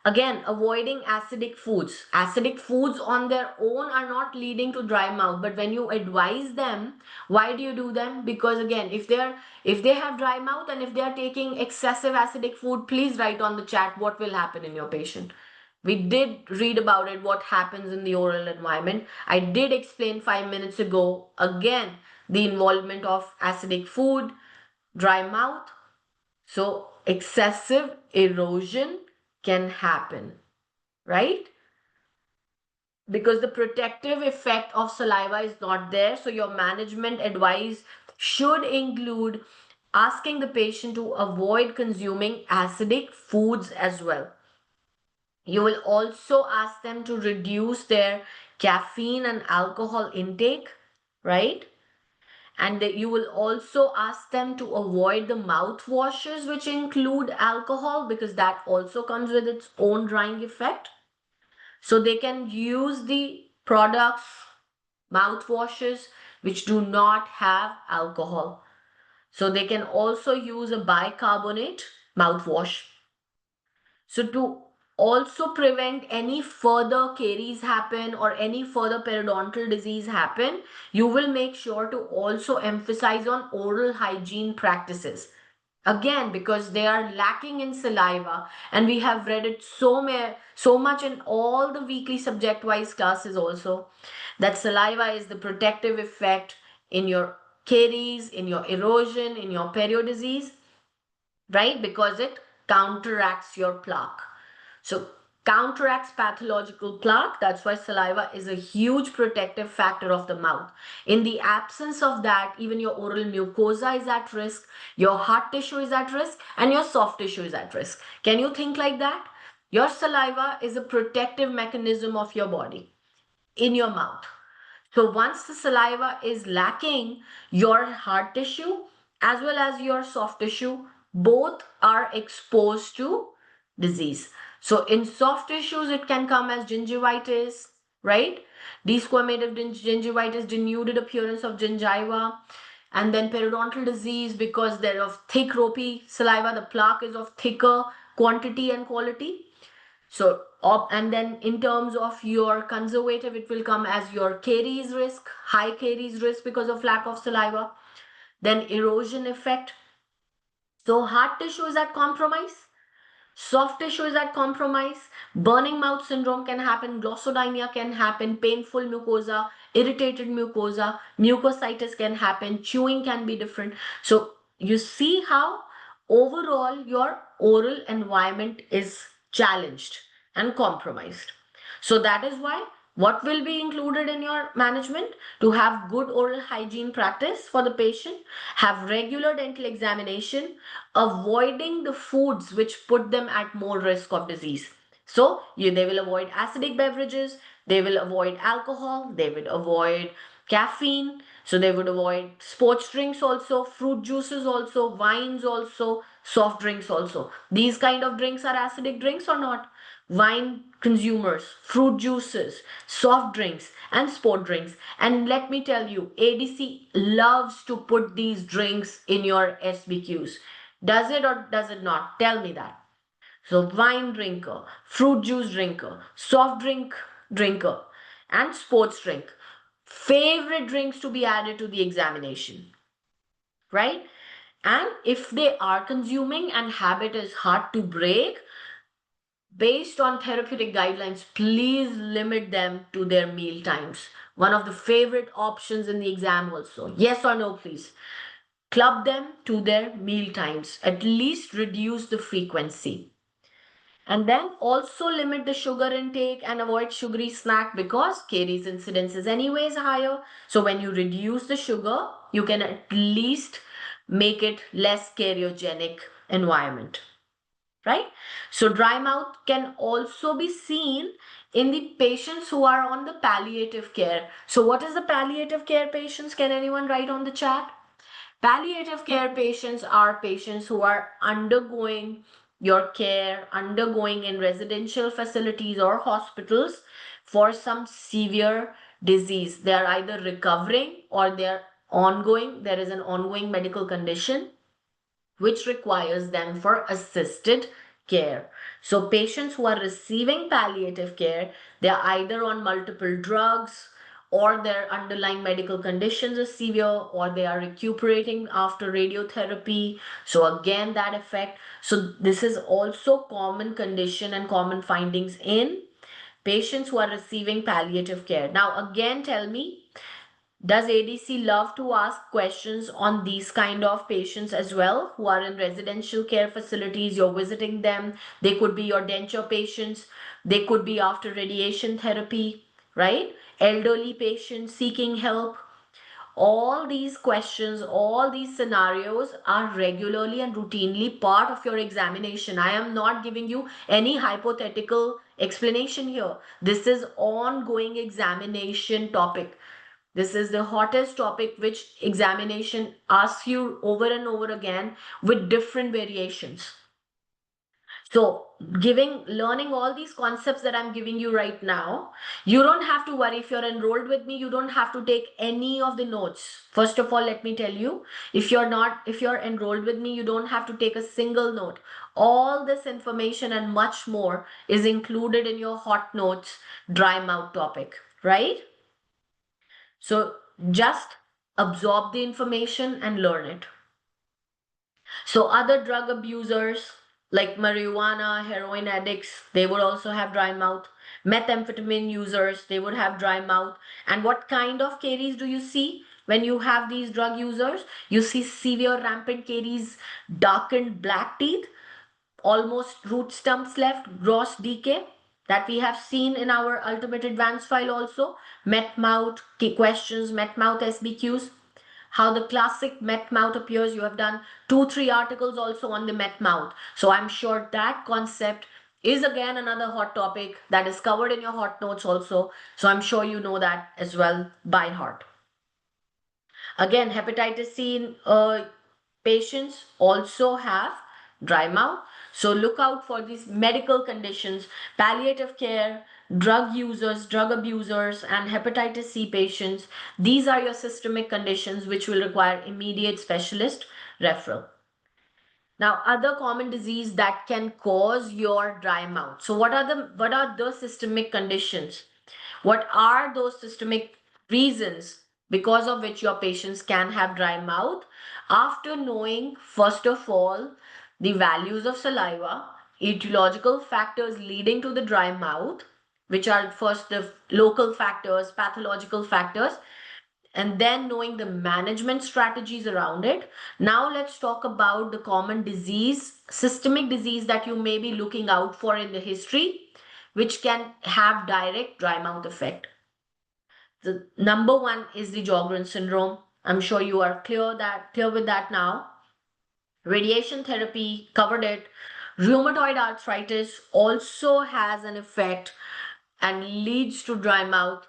Again, avoiding acidic foods. Acidic foods on their own are not leading to dry mouth, but when you advise them, why do you do them? Because again, if they have dry mouth and if they are taking excessive acidic food, please write on the chat what will happen in your patient. We did read about it, what happens in the oral environment. I did explain 5 minutes ago, again, the involvement of acidic food, dry mouth. So excessive erosion can happen, right? Because the protective effect of saliva is not there. So your management advice should include asking the patient to avoid consuming acidic foods as well. You will also ask them to reduce their caffeine and alcohol intake, right? And you will also ask them to avoid the mouthwashes which include alcohol because that also comes with its own drying effect. So they can use the products, mouthwashes, which do not have alcohol. So they can also use a bicarbonate mouthwash. So to also prevent any further caries happen or any further periodontal disease happen, you will make sure to also emphasize on oral hygiene practices. Again, because they are lacking in saliva, and we have read it so much in all the weekly subject-wise classes also, that saliva is the protective effect in your caries, in your erosion, in your perio disease, right? Because it counteracts your plaque. So counteracts pathological plaque. That's why saliva is a huge protective factor of the mouth. In the absence of that, even your oral mucosa is at risk, your hard tissue is at risk, and your soft tissue is at risk. Can you think like that? Your saliva is a protective mechanism of your body in your mouth. So once the saliva is lacking, your hard tissue as well as your soft tissue both are exposed to disease. So in soft tissues, it can come as gingivitis, right? Desquamative gingivitis, denuded appearance of gingiva, and then periodontal disease because they're of thick ropey saliva. The plaque is of thicker quantity and quality. So, and then in terms of your conservative, it will come as your caries risk, high caries risk because of lack of saliva. Then erosion effect. So hard tissue is at compromise. Soft tissue is at compromise. Burning mouth syndrome can happen. Glossodynia can happen. Painful mucosa, irritated mucosa, mucositis can happen. Chewing can be different. So you see how overall your oral environment is challenged and compromised. So that is why what will be included in your management to have good oral hygiene practice for the patient, have regular dental examination, avoiding the foods which put them at more risk of disease. So they will avoid acidic beverages, They will avoid alcohol, they will avoid caffeine, so they would avoid sports drinks also, fruit juices also, wines also, soft drinks also. These kind of drinks are acidic drinks or not? Wine consumers, fruit juices, soft drinks, and sport drinks. And let me tell you, ADC loves to put these drinks in your SBQs. Does it or does it not? Tell me that. So wine drinker, fruit juice drinker, soft drink drinker, and sports drink. Favorite drinks to be added to the examination, right? And if they are consuming and habit is hard to break, based on therapeutic guidelines, please limit them to their meal times. One of the favorite options in the exam also. Yes or no, please. Club them to their meal times. At least reduce the frequency. And then also limit the sugar intake and avoid sugary snack because caries incidence is anyways higher. So when you reduce the sugar, you can at least make it less cariogenic environment, right? So dry mouth can also be seen in the patients who are on the palliative care. So what is the palliative care patients? Can anyone write on the chat? Palliative care patients are patients who are undergoing your care, undergoing in residential facilities or hospitals for some severe disease. They are either recovering or they're ongoing. There is an ongoing medical condition which requires them for assisted care. So patients who are receiving palliative care, they are either on multiple drugs or their underlying medical conditions are severe or they are recuperating after radiotherapy. So again, that effect. So this is also common condition and common findings in patients who are receiving palliative care. Now again, tell me, does ADC love to ask questions on these kind of patients as well who are in residential care facilities? You're visiting them. They could be your denture patients. They could be after radiation therapy, right? Elderly patients seeking help. All these questions, all these scenarios are regularly and routinely part of your examination. I am not giving you any hypothetical explanation here. This is ongoing examination topic. This is the hottest topic which examination asks you over and over again with different variations. So learning all these concepts that I'm giving you right now, you don't have to worry. If you're enrolled with me, you don't have to take any of the notes. First of all, let me tell you, if you're enrolled with me, you don't have to take a single note. All this information and much more is included in your hot notes dry mouth topic, right? So just absorb the information and learn it. So other drug abusers like marijuana, heroin addicts, they would also have dry mouth. Methamphetamine users, they would have dry mouth. And what kind of caries do you see when you have these drug users? You see severe rampant caries, darkened black teeth, almost root stumps left, gross decay that we have seen in our ultimate advanced file also. Met mouth questions, met mouth SBQs, how the classic met mouth appears. You have done 2-3 articles also on the met mouth. So I'm sure that concept is again another hot topic that is covered in your hot notes also. So I'm sure you know that as well by heart. Again, hepatitis C patients also have dry mouth. So look out for these medical conditions, palliative care, drug users, drug abusers, and hepatitis C patients. These are your systemic conditions which will require immediate specialist referral. Now, other common disease that can cause your dry mouth. So what are the systemic conditions? What are those systemic reasons because of which your patients can have dry mouth? After knowing, first of all, the values of saliva, etiological factors leading to the dry mouth, which are first the local factors, pathological factors, and then knowing the management strategies around it. Now let's talk about the common disease, systemic disease that you may be looking out for in the history, which can have direct dry mouth effect. The number one is the Jogren syndrome. I'm sure you are clear with that now. Radiation therapy, covered it. Rheumatoid arthritis also has an effect and leads to dry mouth.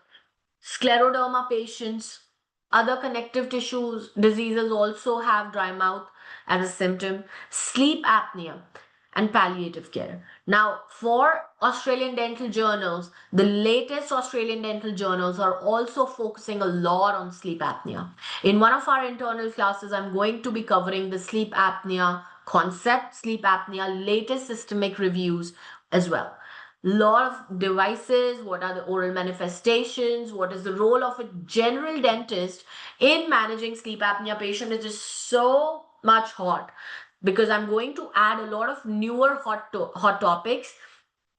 Scleroderma patients, other connective tissues diseases also have dry mouth as a symptom. Sleep apnea and palliative care. Now, for Australian dental journals, the latest Australian dental journals are also focusing a lot on sleep apnea. In one of our internal classes, I'm going to be covering the sleep apnea concept, sleep apnea latest systemic reviews as well. Lot of devices, what are the oral manifestations, what is the role of a general dentist in managing sleep apnea patient. It is so much hot because I'm going to add a lot of newer hot topics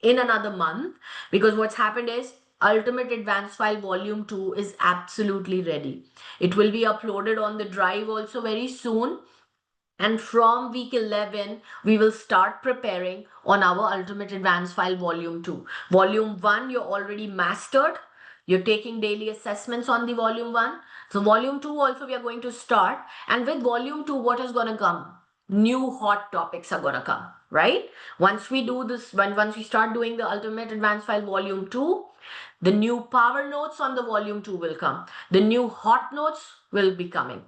in another month, because what's happened is Ultimate Advanced File Volume 2 is absolutely ready. It will be uploaded on the drive also very soon. And from week 11, we will start preparing on our Ultimate Advanced File Volume 2. Volume 1, you're already mastered. You're taking daily assessments on the Volume 1. So Volume 2 also we are going to start. And with Volume 2, what is going to come? New hot topics are going to come, right? Once we do this, once we start doing the Ultimate Advanced File Volume 2, the new power notes on the Volume 2 will come. The new hot notes will be coming.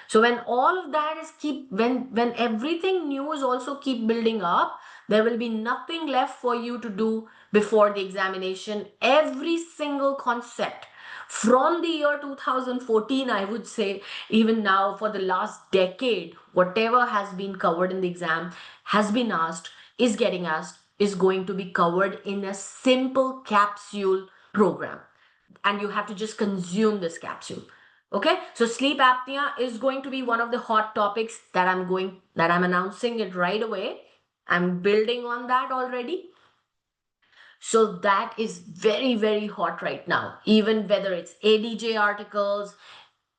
So when all of that is when everything new is also keep building up, there will be nothing left for you to do before the examination. Every single concept from the year 2014, I would say, even now for the last decade, whatever has been covered in the exam has been asked, is getting asked, is going to be covered in a simple capsule program. And you have to just consume this capsule. Okay, so sleep apnea is going to be one of the hot topics that I'm announcing it right away. I'm building on that already. So that is very, very hot right now. Even whether it's ADJ articles,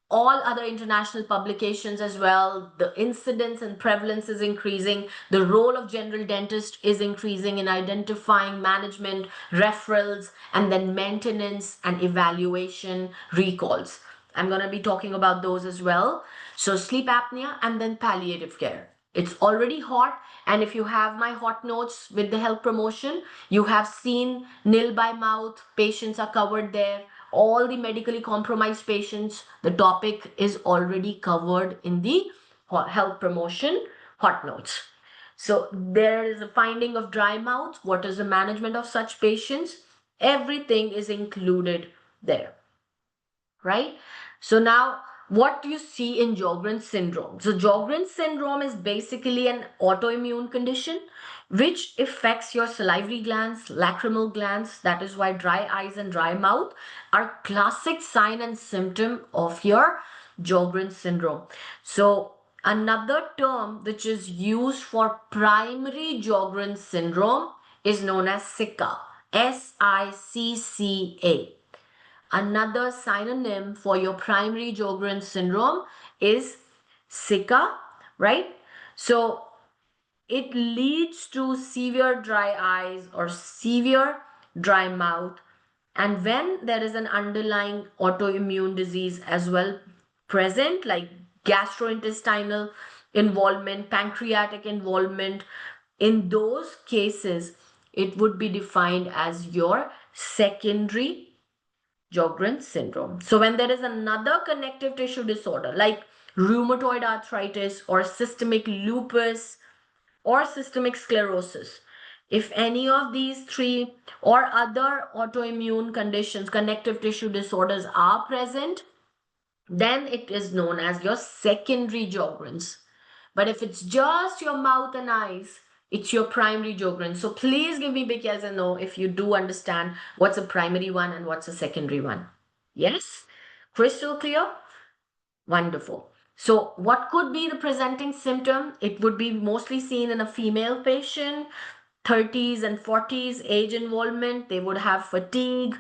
all other international publications as well, the incidence and prevalence is increasing. The role of general dentist is increasing in identifying management, referrals, and then maintenance and evaluation recalls. I'm going to be talking about those as well. So sleep apnea and then palliative care. It's already hot. And if you have my hot notes with the health promotion, you have seen nil by mouth, patients are covered there. All the medically compromised patients, the topic is already covered in the health promotion hot notes. So there is a finding of dry mouth. What is the management of such patients? Everything is included there, right? So now what you see in Sjogren's syndrome. So Sjogren's syndrome is basically an autoimmune condition which affects your salivary glands, lacrimal glands. That is why dry eyes and dry mouth are classic sign and symptom of your Sjogren's syndrome. So another term which is used for primary Sjogren's syndrome is known as SICA. SICCA. Another synonym for your primary Sjogren's syndrome is SICA, right? So it leads to severe dry eyes or severe dry mouth. And when there is an underlying autoimmune disease as well present, like gastrointestinal involvement, pancreatic involvement, in those cases, it would be defined as your secondary Sjogren's syndrome. So when there is another connective tissue disorder like rheumatoid arthritis or systemic lupus or systemic sclerosis, if any of these three or other autoimmune conditions, connective tissue disorders are present, then it is known as your secondary Sjogren's. But if it's just your mouth and eyes, it's your primary Sjogren's. So please give me big yes and no if you do understand what's a primary one and what's a secondary one. Yes? Crystal clear? Wonderful. So what could be the presenting symptom? It would be mostly seen in a female patient, 30s and 40s age involvement. They would have fatigue,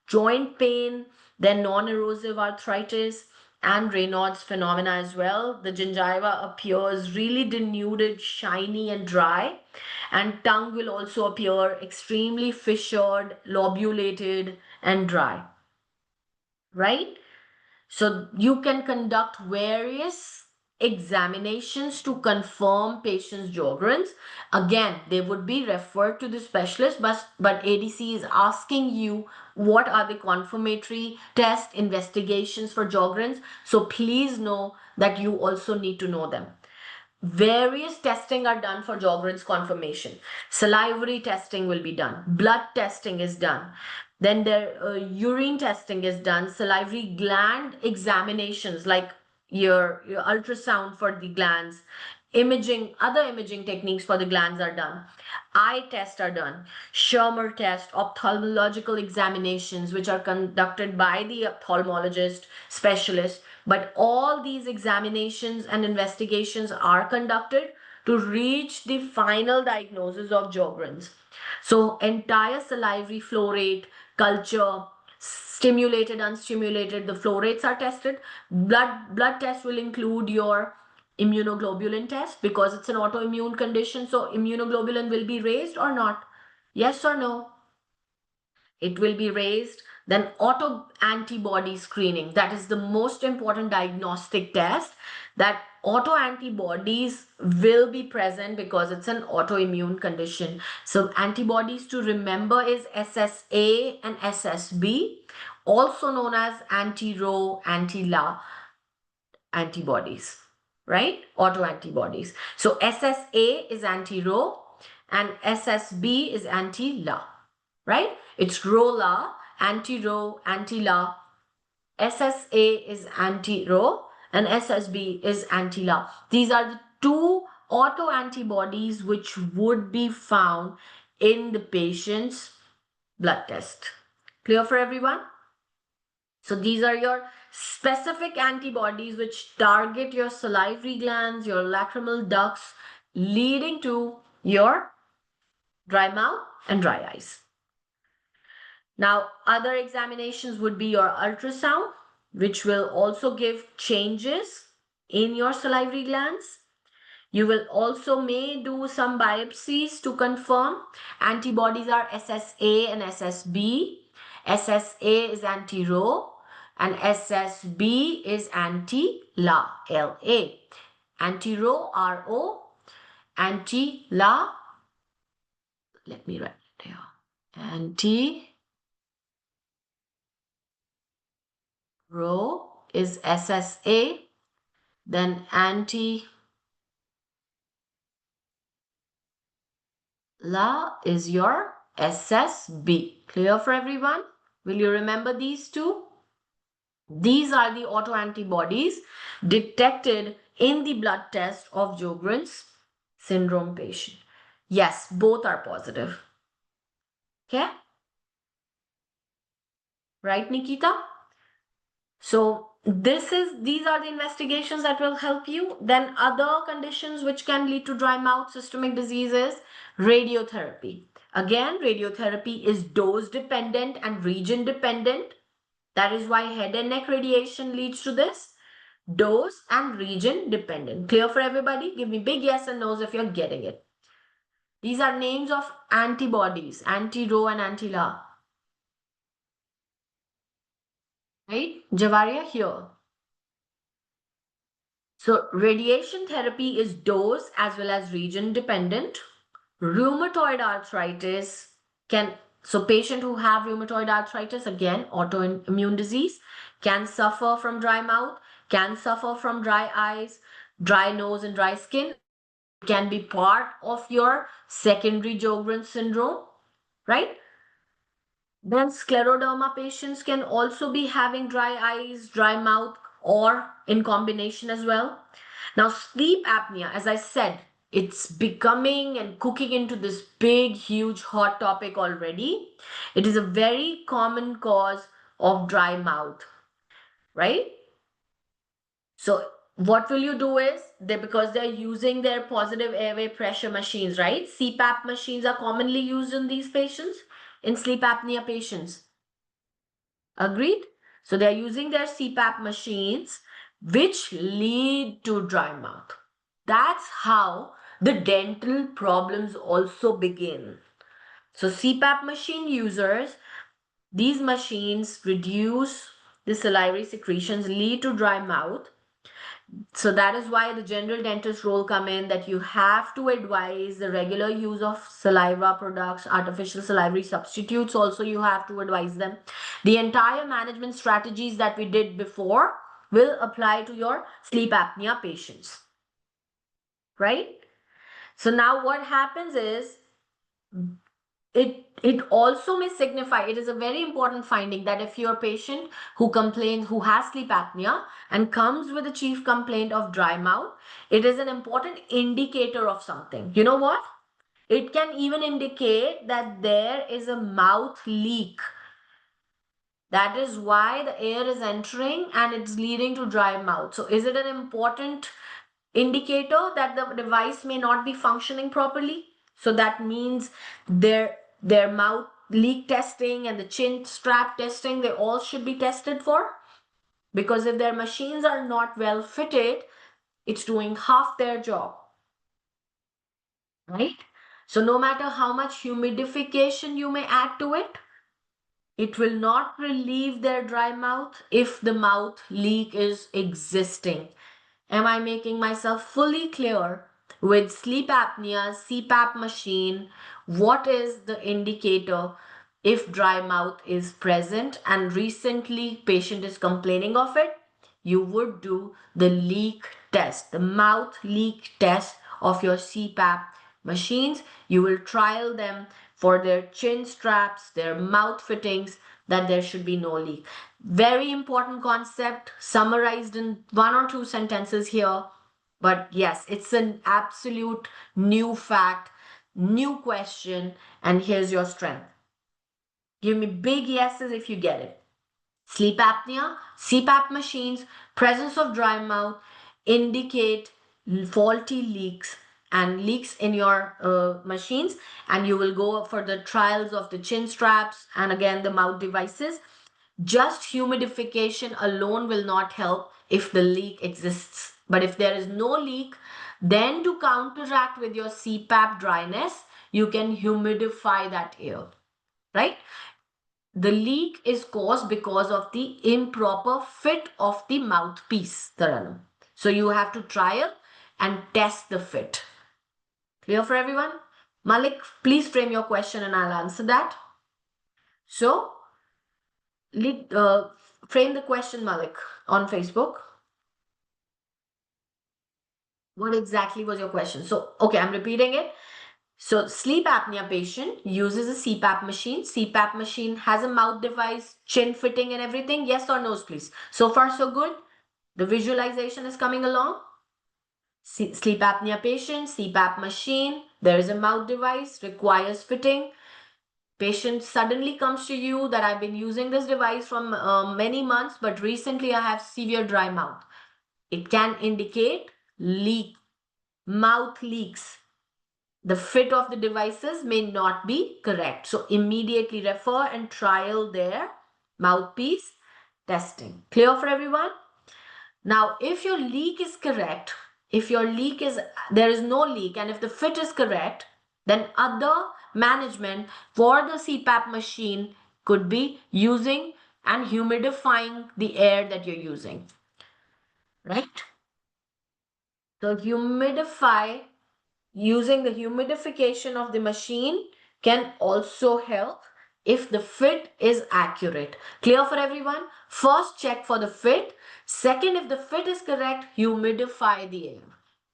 joint pain, then non-erosive arthritis, and Raynaud's phenomena as well. The gingiva appears really denuded, shiny, and dry, and tongue will also appear extremely fissured, lobulated, and dry, right? So you can conduct various examinations to confirm patients' Sjogren's. Again, they would be referred to the specialist, but ADC is asking you what are the confirmatory test investigations for Sjogren's. So please know that you also need to know them. Various testing are done for Sjogren's confirmation. Salivary testing will be done. Blood testing is done. Then their urine testing is done. Salivary gland examinations like your ultrasound for the glands, imaging, other imaging techniques for the glands are done. Eye tests are done. Schirmer test, ophthalmological examinations, which are conducted by the ophthalmologist specialist. But all these examinations and investigations are conducted to reach the final diagnosis of Sjogren's. So entire salivary flow rate, culture, stimulated, unstimulated, the flow rates are tested. Blood test will include your immunoglobulin test because it's an autoimmune condition. So immunoglobulin will be raised or not? Yes or no? It will be raised. Then autoantibody screening, that is the most important diagnostic test, that autoantibodies will be present because it's an autoimmune condition. So antibodies to remember is SSA and SSB, also known as anti-Rho, anti-La antibodies, right? Autoantibodies. So SSA is anti-Rho and SSB is anti-La, right? It's Rho-La, anti-Rho, anti-La. SSA is anti-Rho and SSB is anti-La. These are the two autoantibodies which would be found in the patient's blood test. Clear for everyone? So these are your specific antibodies which target your salivary glands, your lacrimal ducts, leading to your dry mouth and dry eyes. Now, other examinations would be your ultrasound, which will also give changes in your salivary glands. You will also may do some biopsies to confirm. Antibodies are SSA and SSB. SSA is anti-Rho and SSB is anti-La, LA. Anti-Rho, RO, anti-La, let me write it here. Anti-Rho is SSA, then anti-La is your SSB. Clear for everyone? Will you remember these two? These are the autoantibodies detected in the blood test of Sjogren's syndrome patient. Yes, both are positive. Okay? Right, Nikita? So these are the investigations that will help you. Then other conditions which can lead to dry mouth, systemic diseases, radiotherapy. Again, radiotherapy is dose dependent and region dependent. That is why head and neck radiation leads to this. Dose and region dependent. Clear for everybody? Give me big yes and no's if you're getting it. These are names of antibodies, anti-Rho and anti-La. Right? Javaria here. So radiation therapy is dose as well as region dependent. Rheumatoid arthritis so patient who have rheumatoid arthritis, again, autoimmune disease, can suffer from dry mouth, can suffer from dry eyes, dry nose and dry skin. It can be part of your secondary Sjogren's syndrome, right? Then scleroderma patients can also be having dry eyes, dry mouth, or in combination as well. Now, sleep apnea, as I said, it's becoming and cooking into this big, huge, hot topic already. It is a very common cause of dry mouth, right? So what will you do is, because they're using their positive airway pressure machines, right? CPAP machines are commonly used in these patients, in sleep apnea patients. Agreed? So they're using their CPAP machines, which lead to dry mouth. That's how the dental problems also begin. So CPAP machine users, these machines reduce the salivary secretions, lead to dry mouth. So that is why the general dentist role come in, that you have to advise the regular use of saliva products, artificial salivary substitutes also you have to advise them. The entire management strategies that we did before will apply to your sleep apnea patients, right? So now what happens is, it also may signify, it is a very important finding, that if your patient who complains, who has sleep apnea and comes with a chief complaint of dry mouth, it is an important indicator of something. You know what? It can even indicate that there is a mouth leak. That is why the air is entering and it's leading to dry mouth. So is it an important indicator that the device may not be functioning properly? So that means their mouth leak testing and the chin strap testing, they all should be tested for. Because if their machines are not well fitted, it's doing half their job, right? So no matter how much humidification you may add to it, it will not relieve their dry mouth if the mouth leak is existing. Am I making myself fully clear? With sleep apnea, CPAP machine, what is the indicator if dry mouth is present and recently patient is complaining of it? You would do the leak test, the mouth leak test of your CPAP machines. You will trial them for their chin straps, their mouth fittings, that there should be no leak. Very important concept summarized in one or two sentences here. But yes, it's an absolute new fact, new question, and here's your strength. Give me big yeses if you get it. Sleep apnea, CPAP machines, presence of dry mouth indicate faulty leaks and leaks in your machines, and you will go for the trials of the chin straps and again the mouth devices. Just humidification alone will not help if the leak exists. But if there is no leak, then to counteract with your CPAP dryness, you can humidify that air, right? The leak is caused because of the improper fit of the mouthpiece, Taranam. So you have to trial and test the fit. Clear for everyone? Malik, please frame your question and I'll answer that. So, frame the question, Malik, on Facebook. What exactly was your question? So, okay, I'm repeating it. So, sleep apnea patient uses a CPAP machine. CPAP machine has a mouth device, chin fitting and everything. Yes or no, please? So far, so good. The visualization is coming along. Sleep apnea patient, CPAP machine. There is a mouth device, requires fitting. Patient suddenly comes to you that I've been using this device from many months, but recently I have severe dry mouth. It can indicate leak, mouth leaks. The fit of the devices may not be correct. So immediately refer and trial their mouthpiece testing. Clear for everyone? Now, if your leak is correct, if your leak is, there is no leak, and if the fit is correct, then other management for the CPAP machine could be using and humidifying the air that you're using, right? So humidify, using the humidification of the machine can also help if the fit is accurate. Clear for everyone? First, check for the fit. Second, if the fit is correct, humidify the air.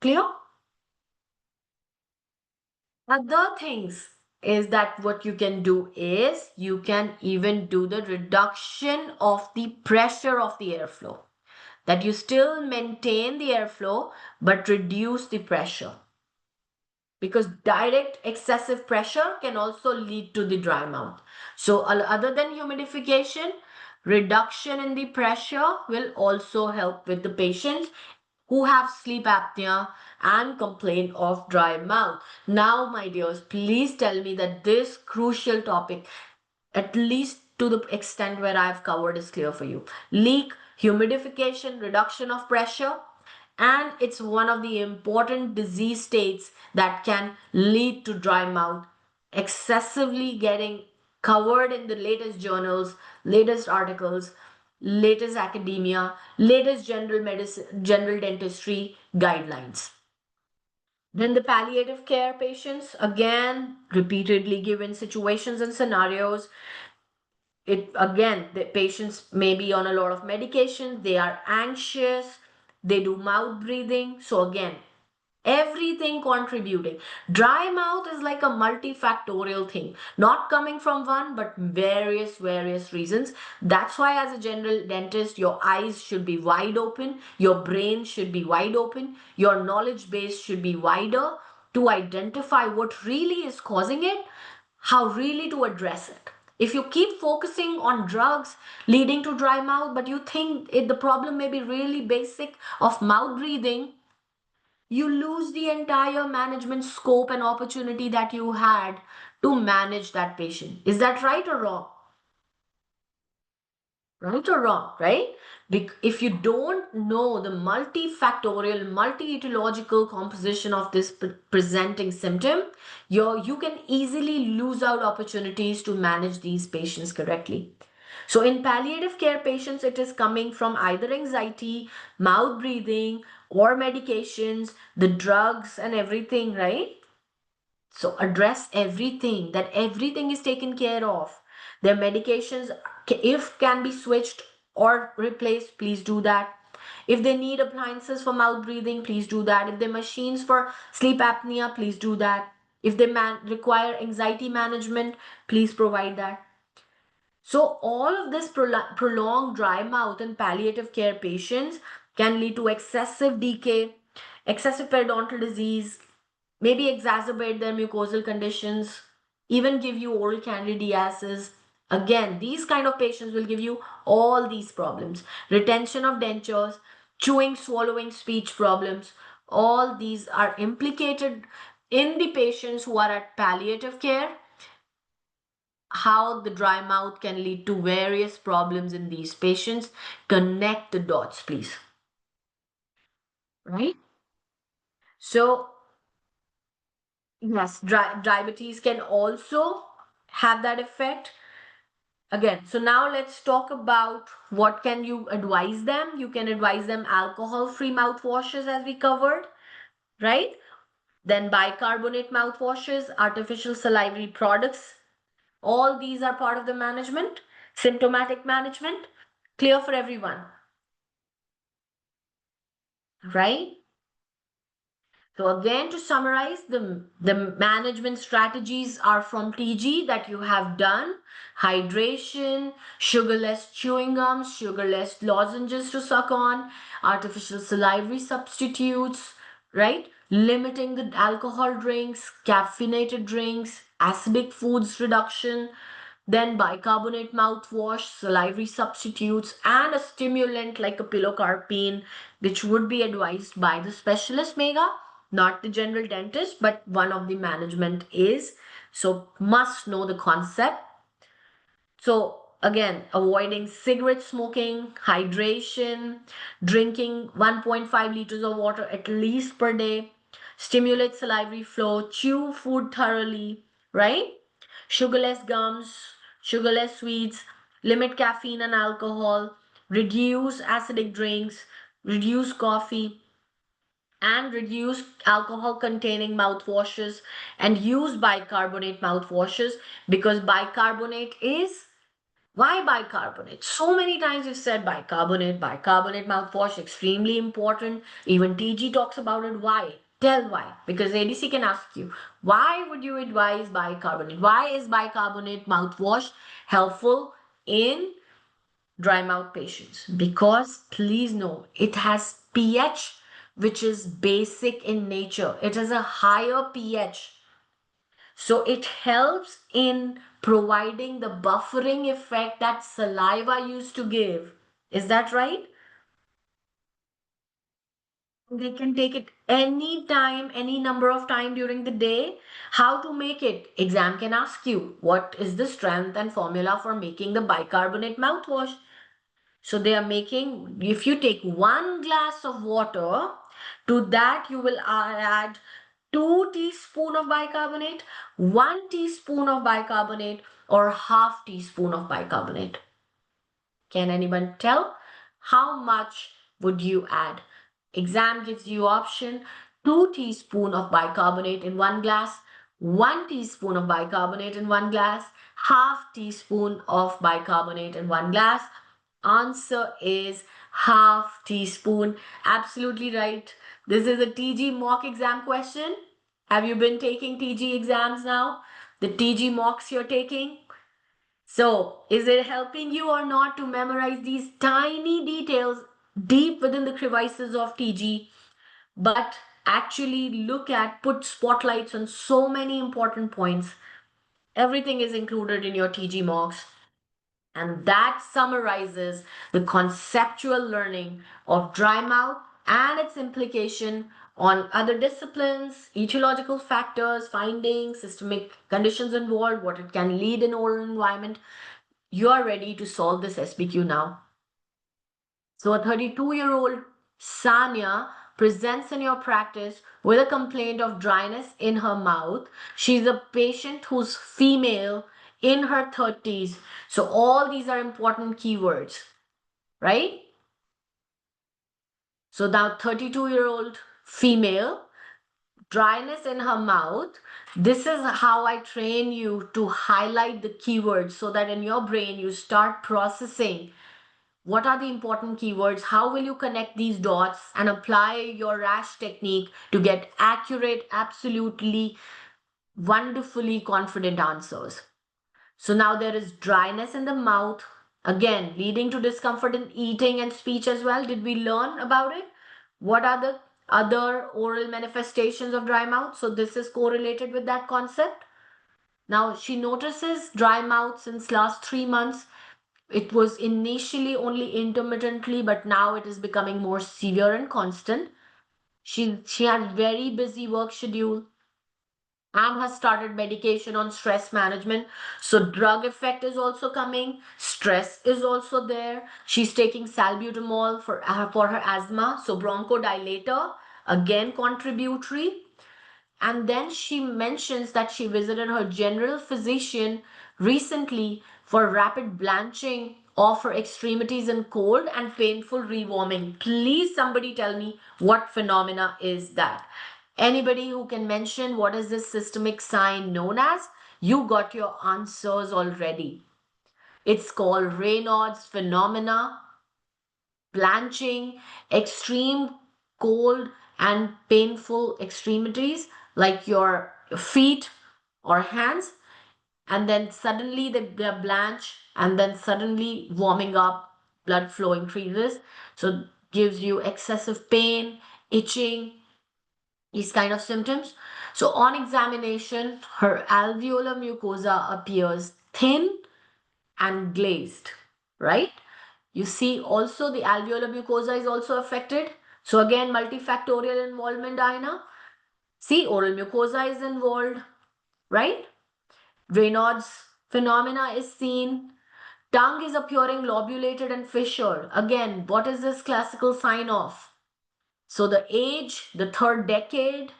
Clear? Other things is that what you can do is you can even do the reduction of the pressure of the airflow. That you still maintain the airflow but reduce the pressure. Because direct excessive pressure can also lead to the dry mouth. So other than humidification, reduction in the pressure will also help with the patients who have sleep apnea and complain of dry mouth. Now, my dears, please tell me that this crucial topic, at least to the extent where I've covered, is clear for you. Leak, humidification, reduction of pressure, and it's one of the important disease states that can lead to dry mouth, excessively getting covered in the latest journals, latest articles. latest academia, latest general medicine, general dentistry guidelines. Then the palliative care patients, again, repeatedly given situations and scenarios. It again, the patients may be on a lot of medication, they are anxious, they do mouth breathing. So again, everything contributing. Dry mouth is like a multifactorial thing, not coming from one, but various reasons. That's why, as a general dentist, your eyes should be wide open, your brain should be wide open, your knowledge base should be wider to identify what really is causing it, how really to address it. If you keep focusing on drugs leading to dry mouth, but you think the problem may be really basic of mouth breathing, you lose the entire management scope and opportunity that you had to manage that patient. Is that right or wrong? Right or wrong, right? If you don't know the multifactorial, multi-etiological composition of this presenting symptom, you can easily lose out opportunities to manage these patients correctly. So in palliative care patients, it is coming from either anxiety, mouth breathing, or medications, the drugs and everything, right? So address everything, that everything is taken care of. Their medications, if can be switched or replaced, please do that. If they need appliances for mouth breathing, please do that. If they machines for sleep apnea, please do that. If they require anxiety management, please provide that. So all of this prolonged dry mouth in palliative care patients can lead to excessive decay, excessive periodontal disease, maybe exacerbate their mucosal conditions, even give you oral candidiasis. Again, these kind of patients will give you all these problems. Retention of dentures, chewing, swallowing, speech problems. All these are implicated in the patients who are at palliative care. How the dry mouth can lead to various problems in these patients. Connect the dots, please. Right? So yes, diabetes can also have that effect. Again, so now let's talk about what can you advise them. You can advise them alcohol-free mouthwashes as we covered, right? Then bicarbonate mouthwashes, artificial salivary products. All these are part of the management, symptomatic management. Clear for everyone, right? So again, to summarize, the management strategies are from TG that you have done. Hydration, sugarless chewing gums, sugarless lozenges to suck on, artificial salivary substitutes, right? Limiting the alcohol drinks, caffeinated drinks, acidic foods reduction, then bicarbonate mouthwash, salivary substitutes, and a stimulant like a pilocarpine, which would be advised by the specialist mega, not the general dentist, but one of the management is. So must know the concept. So again, avoiding cigarette smoking, hydration, drinking 1.5 liters of water at least per day, stimulate salivary flow, chew food thoroughly, right? Sugarless gums, sugarless sweets, limit caffeine and alcohol, reduce acidic drinks, reduce coffee, and reduce alcohol containing mouthwashes and use bicarbonate mouthwashes, because bicarbonate is, why bicarbonate? So many times you've said bicarbonate, bicarbonate mouthwash, extremely important. Even TG talks about it. Why? Tell why. Because ADC can ask you, why would you advise bicarbonate? Why is bicarbonate mouthwash helpful in dry mouth patients? Because please know, it has pH which is basic in nature. It has a higher pH. So it helps in providing the buffering effect that saliva used to give. Is that right? They can take it any time, any number of time during the day. How to make it? Exam can ask you, what is the strength and formula for making the bicarbonate mouthwash? So they are making, if you take 1 glass of water, to that you will add 2 teaspoon of bicarbonate, 1 teaspoon of bicarbonate, or half teaspoon of bicarbonate. Can anyone tell? How much would you add? Exam gives you option 2 teaspoon of bicarbonate in 1 glass, 1 teaspoon of bicarbonate in 1 glass, half teaspoon of bicarbonate in 1 glass. Answer is half teaspoon. Absolutely right. This is a TG mock exam question. Have you been taking TG exams now? The TG mocks you're taking? So, is it helping you or not to memorize these tiny details deep within the crevices of TG, but actually put spotlights on so many important points? Everything is included in your TG mocks, and that summarizes the conceptual learning of dry mouth and its implication on other disciplines, etiological factors, findings, systemic conditions involved, what it can lead in oral environment. You are ready to solve this SPQ now. So a 32-year-old Sanya presents in your practice with a complaint of dryness in her mouth. She's a patient who's female in her 30s. So all these are important keywords, right? So now 32-year-old female, dryness in her mouth. This is how I train you to highlight the keywords so that in your brain you start processing what are the important keywords, how will you connect these dots and apply your RASH technique to get accurate, absolutely wonderfully confident answers. So now there is dryness in the mouth, again leading to discomfort in eating and speech as well. Did we learn about it? What are the other oral manifestations of dry mouth? So this is correlated with that concept. Now she notices dry mouth since last 3 months. It was initially only intermittently, but now it is becoming more severe and constant. She has very busy work schedule and has started medication on stress management. So drug effect is also coming. Stress is also there. She's taking salbutamol for her asthma. So bronchodilator, again contributory. And then she mentions that she visited her general physician recently for rapid blanching of her extremities in cold and painful rewarming. Please, somebody tell me what phenomena is that. Anybody who can mention what is this systemic sign known as? You got your answers already. It's called Raynaud's phenomena, blanching, extreme cold and painful extremities like your feet or hands, and then suddenly they blanch, and then suddenly warming up, blood flow increases. So gives you excessive pain, itching, these kind of symptoms. So on examination, her alveolar mucosa appears thin and glazed, right? You see also the alveolar mucosa is also affected. So again, multifactorial involvement, Diana. See, oral mucosa is involved, right? Raynaud's phenomena is seen. Tongue is appearing lobulated and fissured. Again, what is this classical sign of? So the age, the third decade,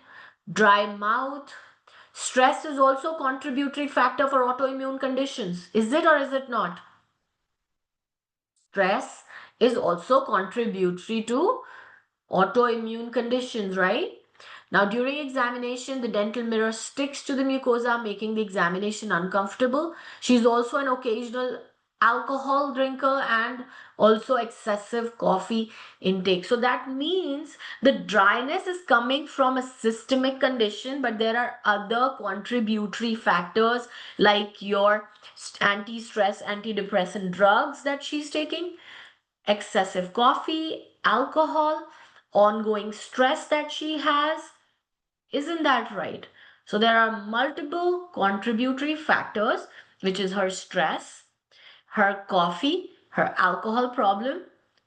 dry mouth. Stress is also contributory factor for autoimmune conditions. Is it or is it not? Stress is also contributory to autoimmune conditions, right? Now, during examination, the dental mirror sticks to the mucosa, making the examination uncomfortable. She's also an occasional alcohol drinker and also excessive coffee intake. So that means the dryness is coming from a systemic condition, but there are other contributory factors like your anti-stress, antidepressant drugs that she's taking, excessive coffee, alcohol, ongoing stress that she has. Isn't that right? So there are multiple contributory factors, which is her stress, her coffee, her alcohol problem,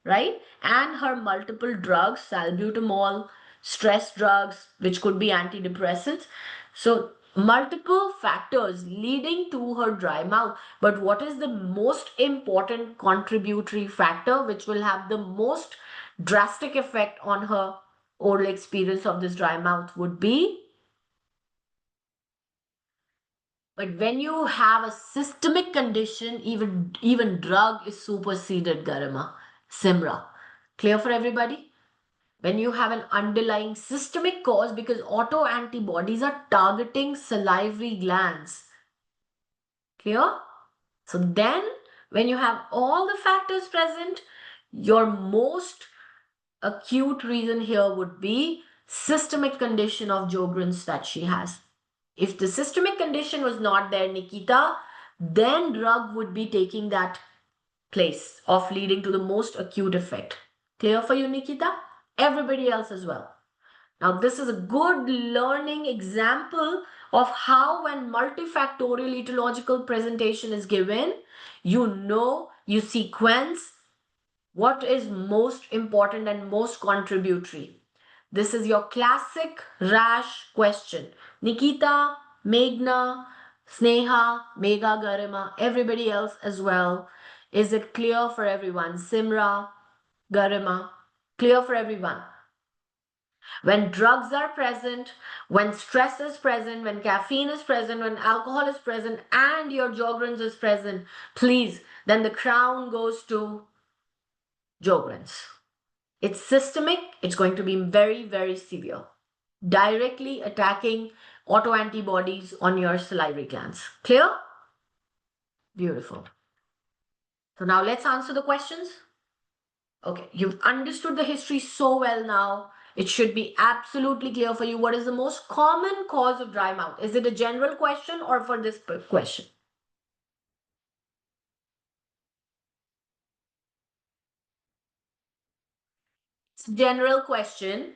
right? And her multiple drugs, salbutamol, stress drugs, which could be antidepressants. So multiple factors leading to her dry mouth. But what is the most important contributory factor which will have the most drastic effect on her oral experience of this dry mouth would be But when you have a systemic condition, even drug is superseded, Garima. Simra. Clear for everybody? When you have an underlying systemic cause, because autoantibodies are targeting salivary glands. Clear? So then, when you have all the factors present, your most acute reason here would be systemic condition of Sjogren's that she has. If the systemic condition was not there, Nikita, then drug would be taking that place of leading to the most acute effect. Clear for you, Nikita? Everybody else as well. Now, this is a good learning example of how when multifactorial etiological presentation is given, you sequence what is most important and most contributory. This is your classic rash question. Nikita, Meghna, Sneha, Megha, Garima, everybody else as well. Is it clear for everyone? Simra, Garima, clear for everyone? When drugs are present, when stress is present, when caffeine is present, when alcohol is present, and your Sjogren's is present, please, then the crown goes to Sjogren's. It's systemic, it's going to be very, very severe, directly attacking autoantibodies on your salivary glands. Clear? Beautiful. So now let's answer the questions. Okay, you've understood the history so well now. It should be absolutely clear for you what is the most common cause of dry mouth. Is it a general question or for this question? It's a general question.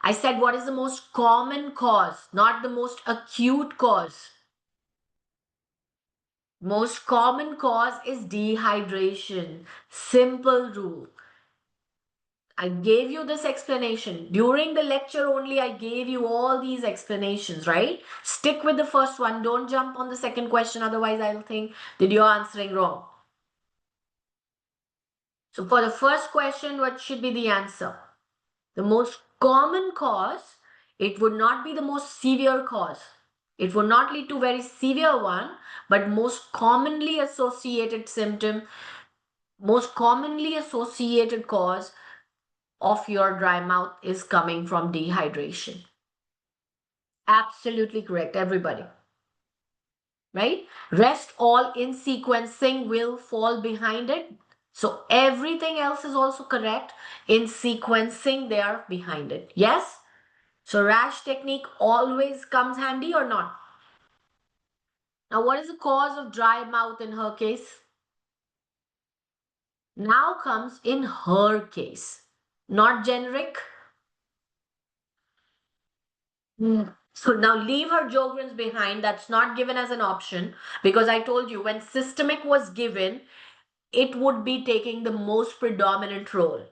I said what is the most common cause, not the most acute cause. Most common cause is dehydration. Simple rule. I gave you this explanation. During the lecture only, I gave you all these explanations, right? Stick with the first one. Don't jump on the second question. Otherwise, I'll think that you're answering wrong. So for the first question, what should be the answer? The most common cause, it would not be the most severe cause. It would not lead to very severe one, but most commonly associated symptom, most commonly associated cause of your dry mouth is coming from dehydration. Absolutely correct, everybody. Right? Rest all in sequencing will fall behind it. So everything else is also correct. In sequencing, they are behind it. Yes? So rash technique always comes handy or not? Now, what is the cause of dry mouth in her case? Now comes in her case, not generic. So now leave her Sjogren's behind. That's not given as an option because I told you when systemic was given, it would be taking the most predominant role.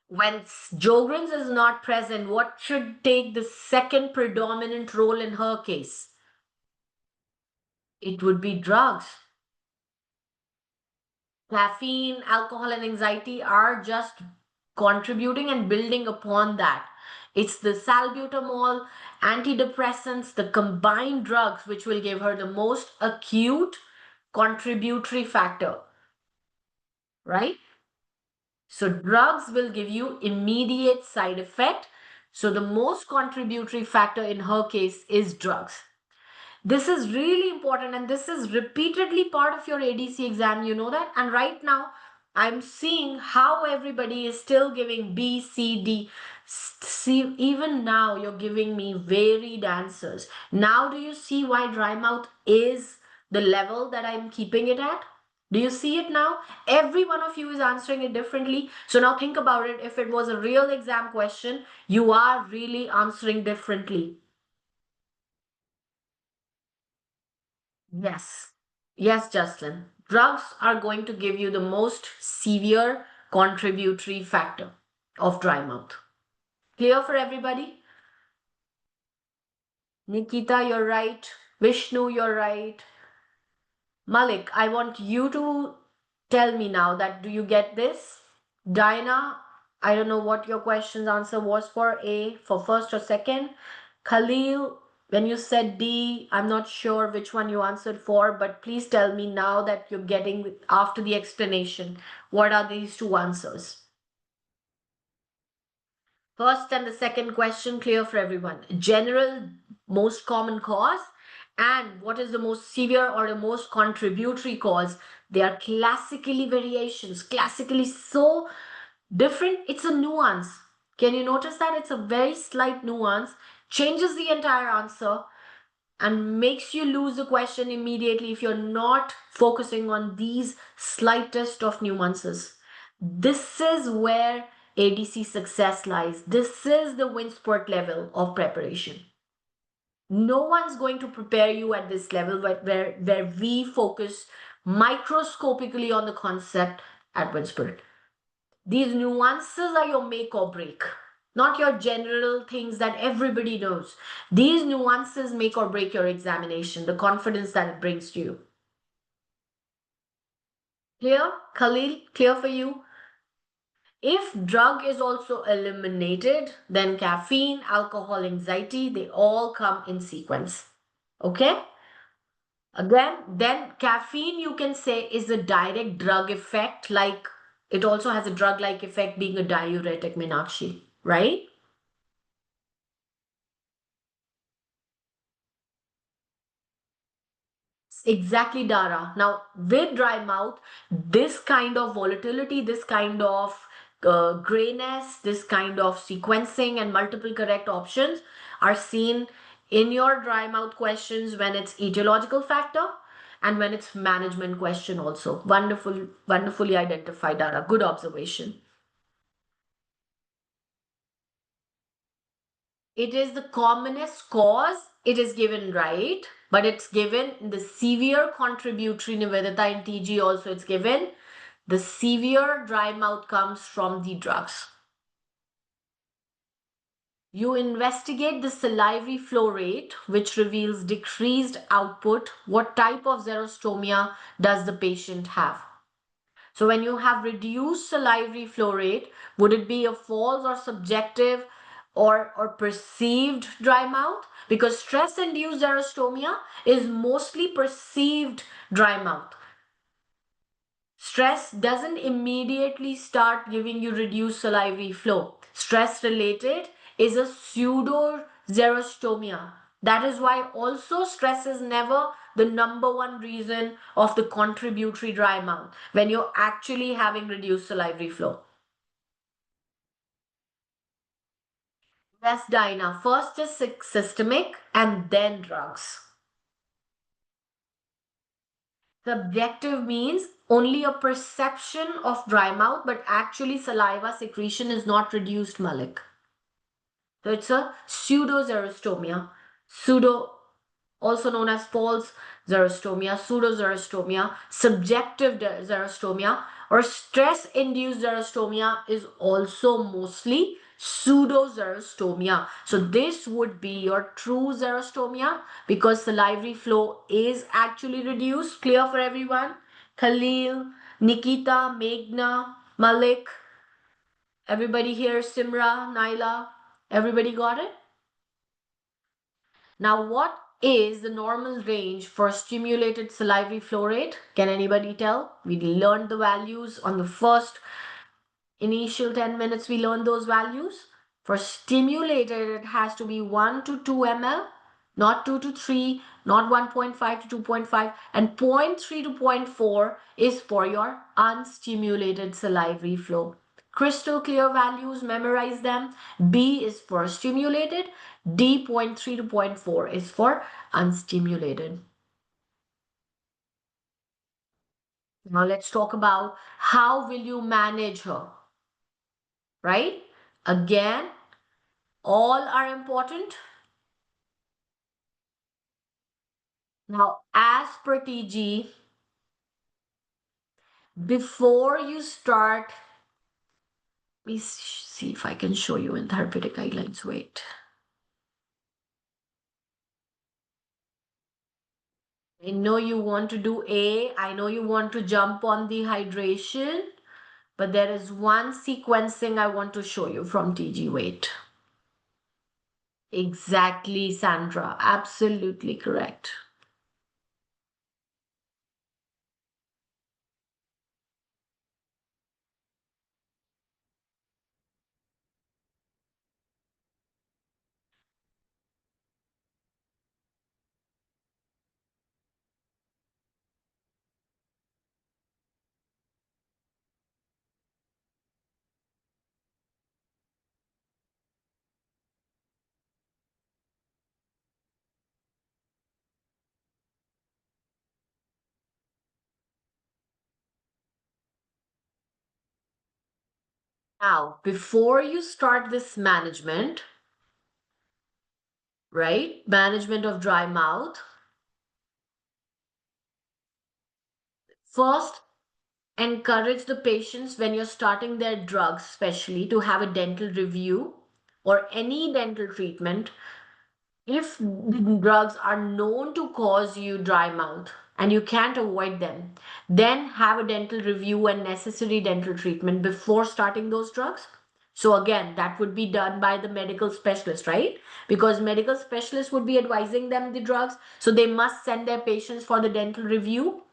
When Sjogren's is not present, what should take the second predominant role in her case? It would be drugs. Caffeine, alcohol, and anxiety are just contributing and building upon that. It's the salbutamol, antidepressants, the combined drugs which will give her the most acute contributory factor, right? So drugs will give you immediate side effect. So the most contributory factor in her case is drugs. This is really important and this is repeatedly part of your ADC exam, you know that? And right now, I'm seeing how everybody is still giving B, C, D. See, even now you're giving me varied answers. Now do you see why dry mouth is the level that I'm keeping it at? Do you see it now? Every one of you is answering it differently. So now think about it. If it was a real exam question, you are really answering differently. Yes. Yes, Jocelyn. Drugs are going to give you the most severe contributory factor of dry mouth. Clear for everybody? Nikita, you're right. Vishnu, you're right. Malik, I want you to tell me now that do you get this? Dinah, I don't know what your question's answer was for A, for first or second. Khalil, When you said D, I'm not sure which one you answered for, but please tell me now that you're getting after the explanation. What are these two answers? First and the second question clear for everyone. General, most common cause, and what is the most severe or the most contributory cause? They are classically variations, classically so different. It's a nuance. Can you notice that? It's a very slight nuance, changes the entire answer and makes you lose the question immediately if you're not focusing on these slightest of nuances. This is where ADC success lies. This is the Winsport level of preparation. No one's going to prepare you at this level where we focus microscopically on the concept at Winsport. These nuances are your make or break, not your general things that everybody knows. These nuances make or break your examination, the confidence that it brings to you. Clear? Khalil, clear for you? If drug is also eliminated, then caffeine, alcohol, anxiety, they all come in sequence. Okay? Again, then caffeine you can say is a direct drug effect, like it also has a drug-like effect being a diuretic, Meenakshi, right? Exactly, Dara. Now, with dry mouth, this kind of volatility, this kind of grayness, this kind of sequencing and multiple correct options are seen in your dry mouth questions when it's etiological factor and when it's management question also. Wonderful, wonderfully identified, Dara. Good observation. It is the commonest cause. It is given right, but it's given in the severe contributory Nivedita in TG also it's given. The severe dry mouth comes from the drugs. You investigate the salivary flow rate, which reveals decreased output. What type of xerostomia does the patient have? So when you have reduced salivary flow rate, would it be a false or subjective or perceived dry mouth? Because stress-induced xerostomia is mostly perceived dry mouth. Stress doesn't immediately start giving you reduced salivary flow. Stress related is a pseudo xerostomia. That is why also stress is never the number one reason of the contributory dry mouth when you're actually having reduced salivary flow. That's Dinah. First is systemic and then drugs. Subjective means only a perception of dry mouth, but actually saliva secretion is not reduced, Malik. So it's a pseudo-xerostomia, pseudo, also known as false xerostomia, pseudo-xerostomia, subjective xerostomia, or stress-induced xerostomia is also mostly pseudo-xerostomia. So this would be your true xerostomia because salivary flow is actually reduced. Clear for everyone? Khalil, Nikita, Meghna, Malik, everybody here, Simra, Naila, everybody got it? Now, what is the normal range for stimulated salivary flow rate? Can anybody tell? We learned the values on the first initial 10 minutes. We learned those values. For stimulated, it has to be 1 to 2 ml, not 2 to 3, not 1.5 to 2.5, and zero point 0.3 to zero point 0.4 is for your unstimulated salivary flow. Crystal clear values, memorize them. B is for stimulated, D 0.3 to zero point 0.4 is for unstimulated. Now let's talk about how will you manage her, right? Again, all are important. Now, as per TG, before you start, let me see if I can show you in therapeutic guidelines. Wait. I know you want to do A. I know you want to jump on the hydration, but there is one sequencing I want to show you from TG. Wait. Exactly, Sandra. Absolutely correct. Now, before you start this management, right? Management of dry mouth, first encourage the patients when you're starting their drugs, especially to have a dental review or any dental treatment. If the drugs are known to cause you dry mouth and you can't avoid them, then have a dental review and necessary dental treatment before starting those drugs. So again, that would be done by the medical specialist, right? Because medical specialists would be advising them the drugs, so they must send their patients for the dental review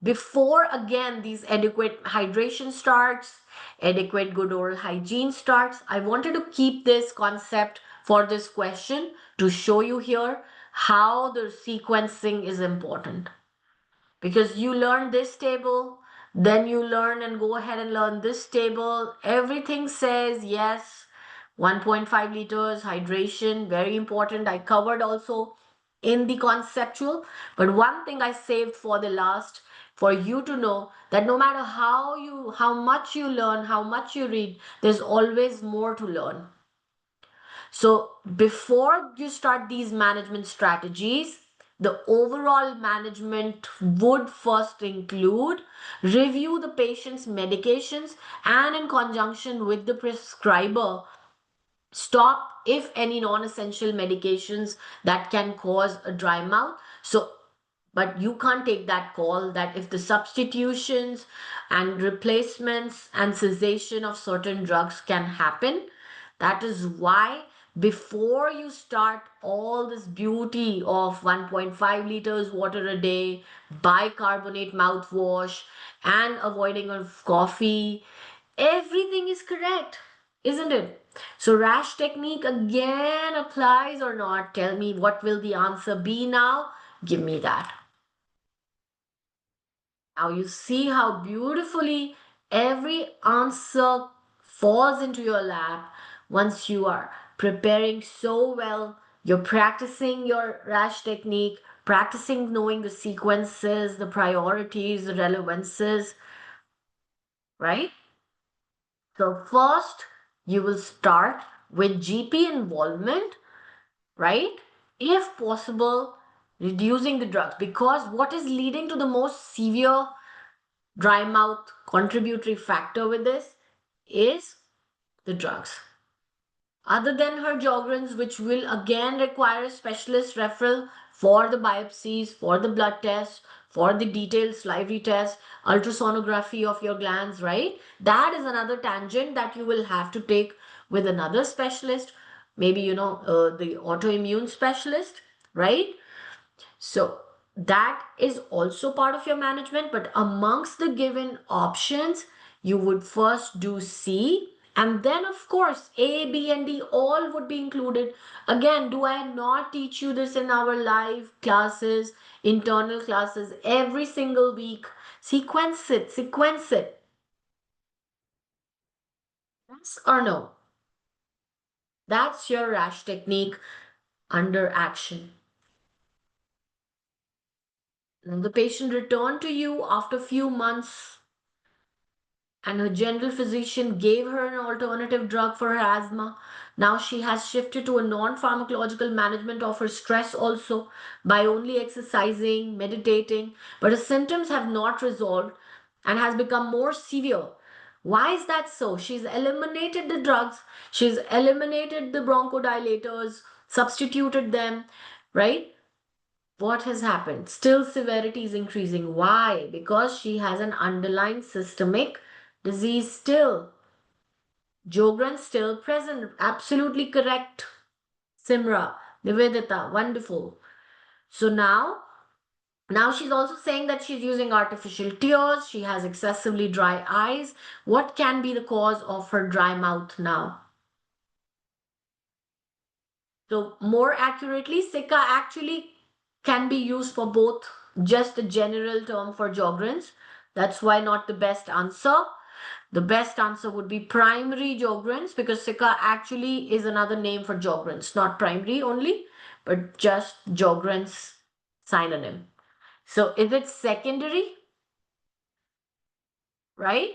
before again these adequate hydration starts, adequate good oral hygiene starts. I wanted to keep this concept for this question to show you here how the sequencing is important, because you learn this table, then you learn and go ahead and learn this table. Everything says yes, 1.5 liters hydration, very important. I covered also in the conceptual, but one thing I saved for the last, for you to know that no matter how much you learn, how much you read, there's always more to learn. So before you start these management strategies, the overall management would first include review the patient's medications and in conjunction with the prescriber, stop if any non-essential medications that can cause a dry mouth. So but you can't take that call that if the substitutions and replacements and cessation of certain drugs can happen. That is why before you start all this beauty of 1.5 liters water a day, bicarbonate mouthwash, and avoiding of coffee, everything is correct, isn't it? So rash technique again applies or not? Tell me, what will the answer be now? Give me that. Now you see how beautifully every answer falls into your lap once you are preparing so well. You're practicing your rash technique, practicing knowing the sequences, the priorities, the relevances, right? So first, you will start with GP involvement, right? If possible, reducing the drugs, because what is leading to the most severe dry mouth contributory factor with this is the drugs. Other than her Jogrens, which will again require a specialist referral for the biopsies, for the blood test, for the detailed salivary test, ultrasonography of your glands, right? That is another tangent that you will have to take with another specialist, maybe, the autoimmune specialist, right? So that is also part of your management, but amongst the given options, you would first do C, and then of course A, B, and D all would be included. Again, do I not teach you this in our live classes, internal classes, every single week? Sequence it, sequence it. Yes or no? That's your rash technique under action. And the patient returned to you after a few months, and her general physician gave her an alternative drug for her asthma. Now she has shifted to a non pharmacological management of her stress also by only exercising, meditating, but her symptoms have not resolved and has become more severe. Why is that so? She's eliminated the drugs, she's eliminated the bronchodilators, substituted them, right? What has happened? Still, severity is increasing. Why? Because she has an underlying systemic disease still. Jogren still present. Absolutely correct. Simra, Nivedita, wonderful. So now she's also saying that she's using artificial tears, she has excessively dry eyes. What can be the cause of her dry mouth now? So more accurately, Sika actually can be used for both, just a general term for Sjogren's. That's why not the best answer. The best answer would be primary Sjogren's, because Sika actually is another name for Sjogren's, not primary only, but just Sjogren's synonym. So is it secondary, right?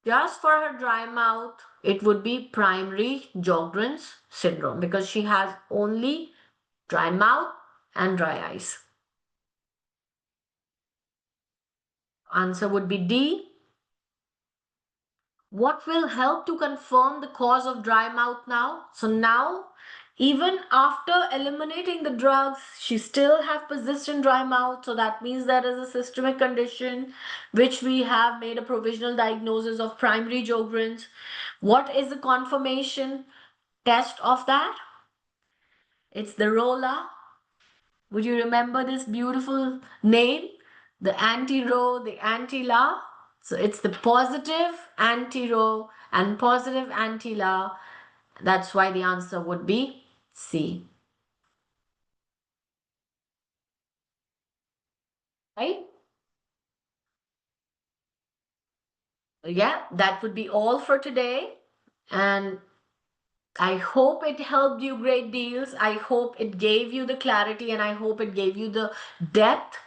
Just for her dry mouth, it would be primary Sjogren's syndrome, because she has only dry mouth and dry eyes. Answer would be D. What will help to confirm the cause of dry mouth now? So now, even after eliminating the drugs, she still have persistent dry mouth. So that means there is a systemic condition which we have made a provisional diagnosis of primary Sjogren's. What is the confirmation test of that? It's the ROLA. Would you remember this beautiful name? The anti-Rho, the anti-La. So it's the positive anti-Rho and positive anti-La. That's why the answer would be C. Right? Yeah, that would be all for today. And I hope it helped you great deals. I hope it gave you the clarity, and I hope it gave you the depth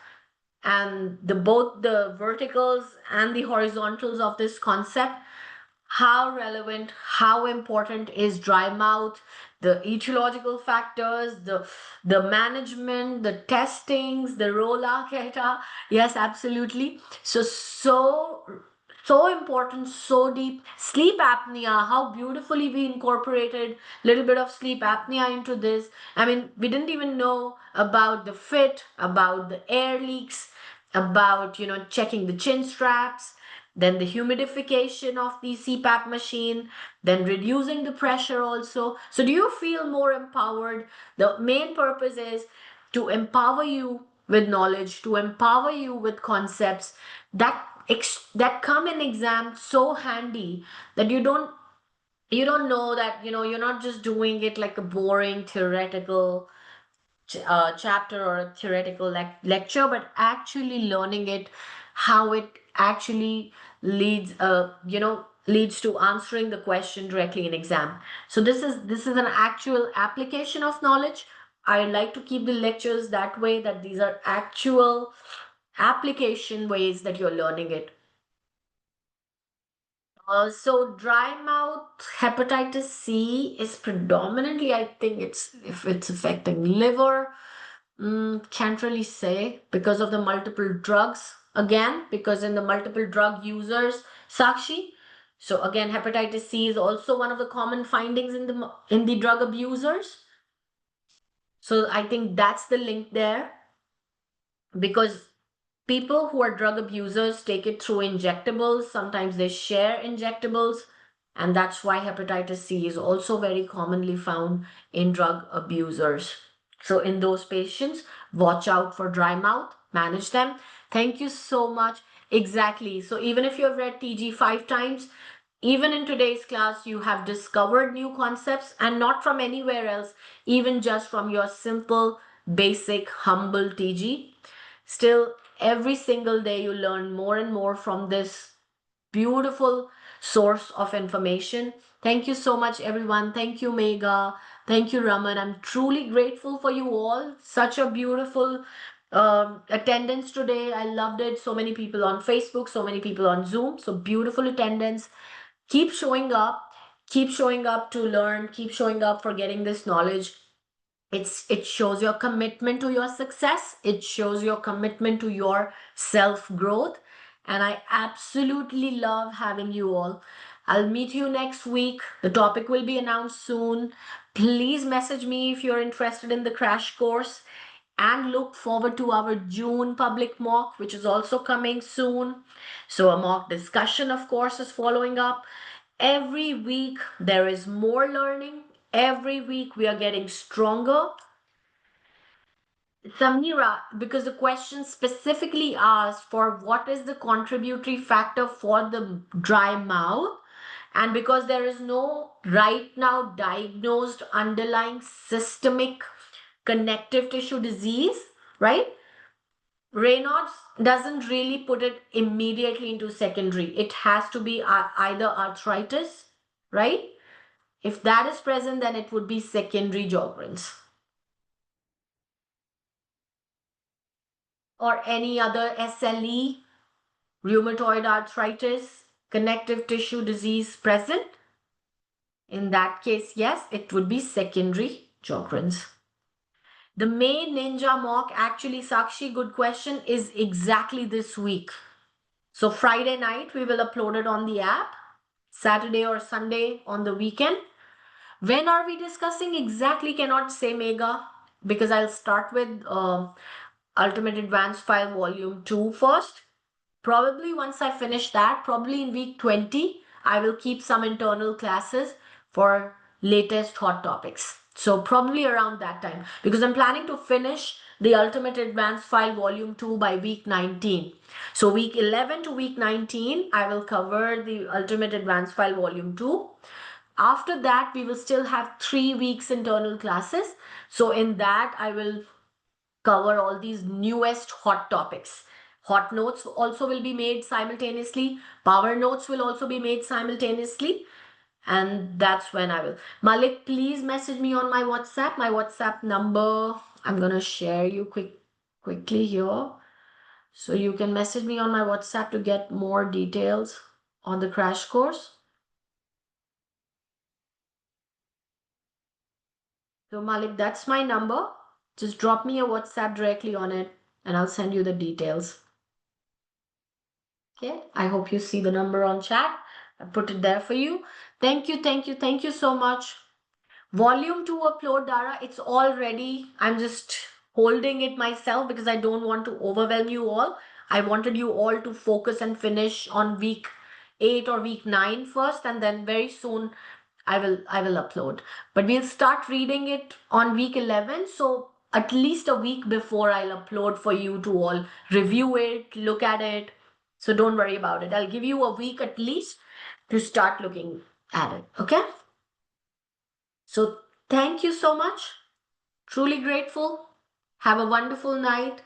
and the both the verticals and the horizontals of this concept. How relevant, how important is dry mouth, the etiological factors, the management, the testings, the rolla keta. Yes, absolutely. So important, so deep. Sleep apnea, how beautifully we incorporated a little bit of sleep apnea into this. I mean, we didn't even know about the fit, about the air leaks, about, checking the chin straps, then the humidification of the CPAP machine, then reducing the pressure also. So do you feel more empowered? The main purpose is to empower you with knowledge, to empower you with concepts that that come in exam so handy that you don't know that you're not just doing it like a boring theoretical chapter or a theoretical lecture, but actually learning it, how it actually leads to answering the question directly in exam. So this is an actual application of knowledge. I like to keep the lectures that way, that these are actual application ways that you're learning it. So dry mouth hepatitis C is predominantly, I think it's if it's affecting liver. Can't really say because of the multiple drugs. Again, because in the multiple drug users, Sakshi. So again, hepatitis C is also one of the common findings in the drug abusers. So I think that's the link there, because people who are drug abusers take it through injectables. Sometimes they share injectables, and that's why hepatitis C is also very commonly found in drug abusers. So in those patients, watch out for dry mouth, manage them. Thank you so much. Exactly. So even if you have read TG 5 times, even in today's class, you have discovered new concepts, and not from anywhere else, even just from your simple, basic, humble TG. Still, every single day you learn more and more from this beautiful source of information. Thank you so much, everyone. Thank you, Megha. Thank you, Raman. I'm truly grateful for you all. Such a beautiful attendance today. I loved it. So many people on Facebook, so many people on Zoom. So beautiful attendance. Keep showing up. Keep showing up to learn. Keep showing up for getting this knowledge. It shows your commitment to your success. It shows your commitment to your self growth, and I absolutely love having you all. I'll meet you next week. The topic will be announced soon. Please message me if you're interested in the crash course, and look forward to our June public mock, which is also coming soon. So a mock discussion, of course, is following up. Every week there is more learning. Every week we are getting stronger. Samira, because the question specifically asked for what is the contributory factor for the dry mouth, and because there is no right now diagnosed underlying systemic connective tissue disease, right? Raynaud's doesn't really put it immediately into secondary. It has to be either arthritis, right? If that is present, then it would be secondary Sjogren's. Or any other SLE, rheumatoid arthritis, connective tissue disease present. In that case, yes, it would be secondary Sjogren's. The May Ninja mock, actually, Sakshi, good question, is exactly this week. So Friday night, we will upload it on the app. Saturday or Sunday on the weekend. When are we discussing exactly? Cannot say, Mega, because I'll start with Ultimate Advanced File Volume 2 first. Probably once I finish that, probably in week 20, I will keep some internal classes for latest hot topics. So probably around that time, because I'm planning to finish the Ultimate Advanced File Volume 2 by week 19. So week 11 to week 19, I will cover the Ultimate Advanced File Volume 2. After that, we will still have 3 weeks internal classes. So in that, I will cover all these newest hot topics. Hot notes also will be made simultaneously. Power notes will also be made simultaneously. And that's when I will. Malik, please message me on my WhatsApp. My WhatsApp number, I'm going to share you quickly here. So you can message me on my WhatsApp to get more details on the crash course. So Malik, that's my number. Just drop me a WhatsApp directly on it and I'll send you the details. Okay, I hope you see the number on chat. I put it there for you. Thank you, thank you, thank you so much. Volume 2 upload, Dara, it's all ready. I'm just holding it myself because I don't want to overwhelm you all. I wanted you all to focus and finish on week 8 or week 9 first, and then very soon I will upload. But we'll start reading it on week 11. So at least a week before I'll upload for you to all review it, look at it. So don't worry about it. I'll give you a week at least to start looking at it. Okay? So thank you so much. Truly grateful. Have a wonderful night.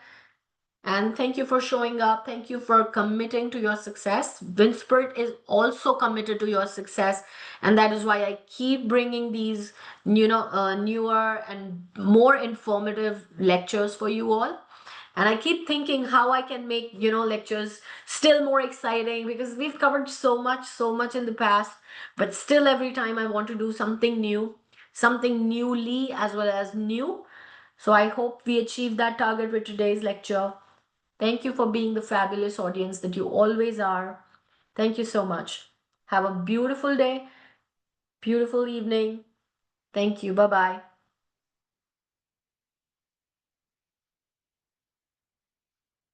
And thank you for showing up. Thank you for committing to your success. Winspert is also committed to your success. And that is why I keep bringing these, newer and more informative lectures for you all. And I keep thinking how I can make, lectures still more exciting, because we've covered so much in the past. But still, every time I want to do something new, something newly as well as new. So I hope we achieve that target with today's lecture. Thank you for being the fabulous audience that you always are. Thank you so much. Have a beautiful day, beautiful evening. Thank you. Bye-bye.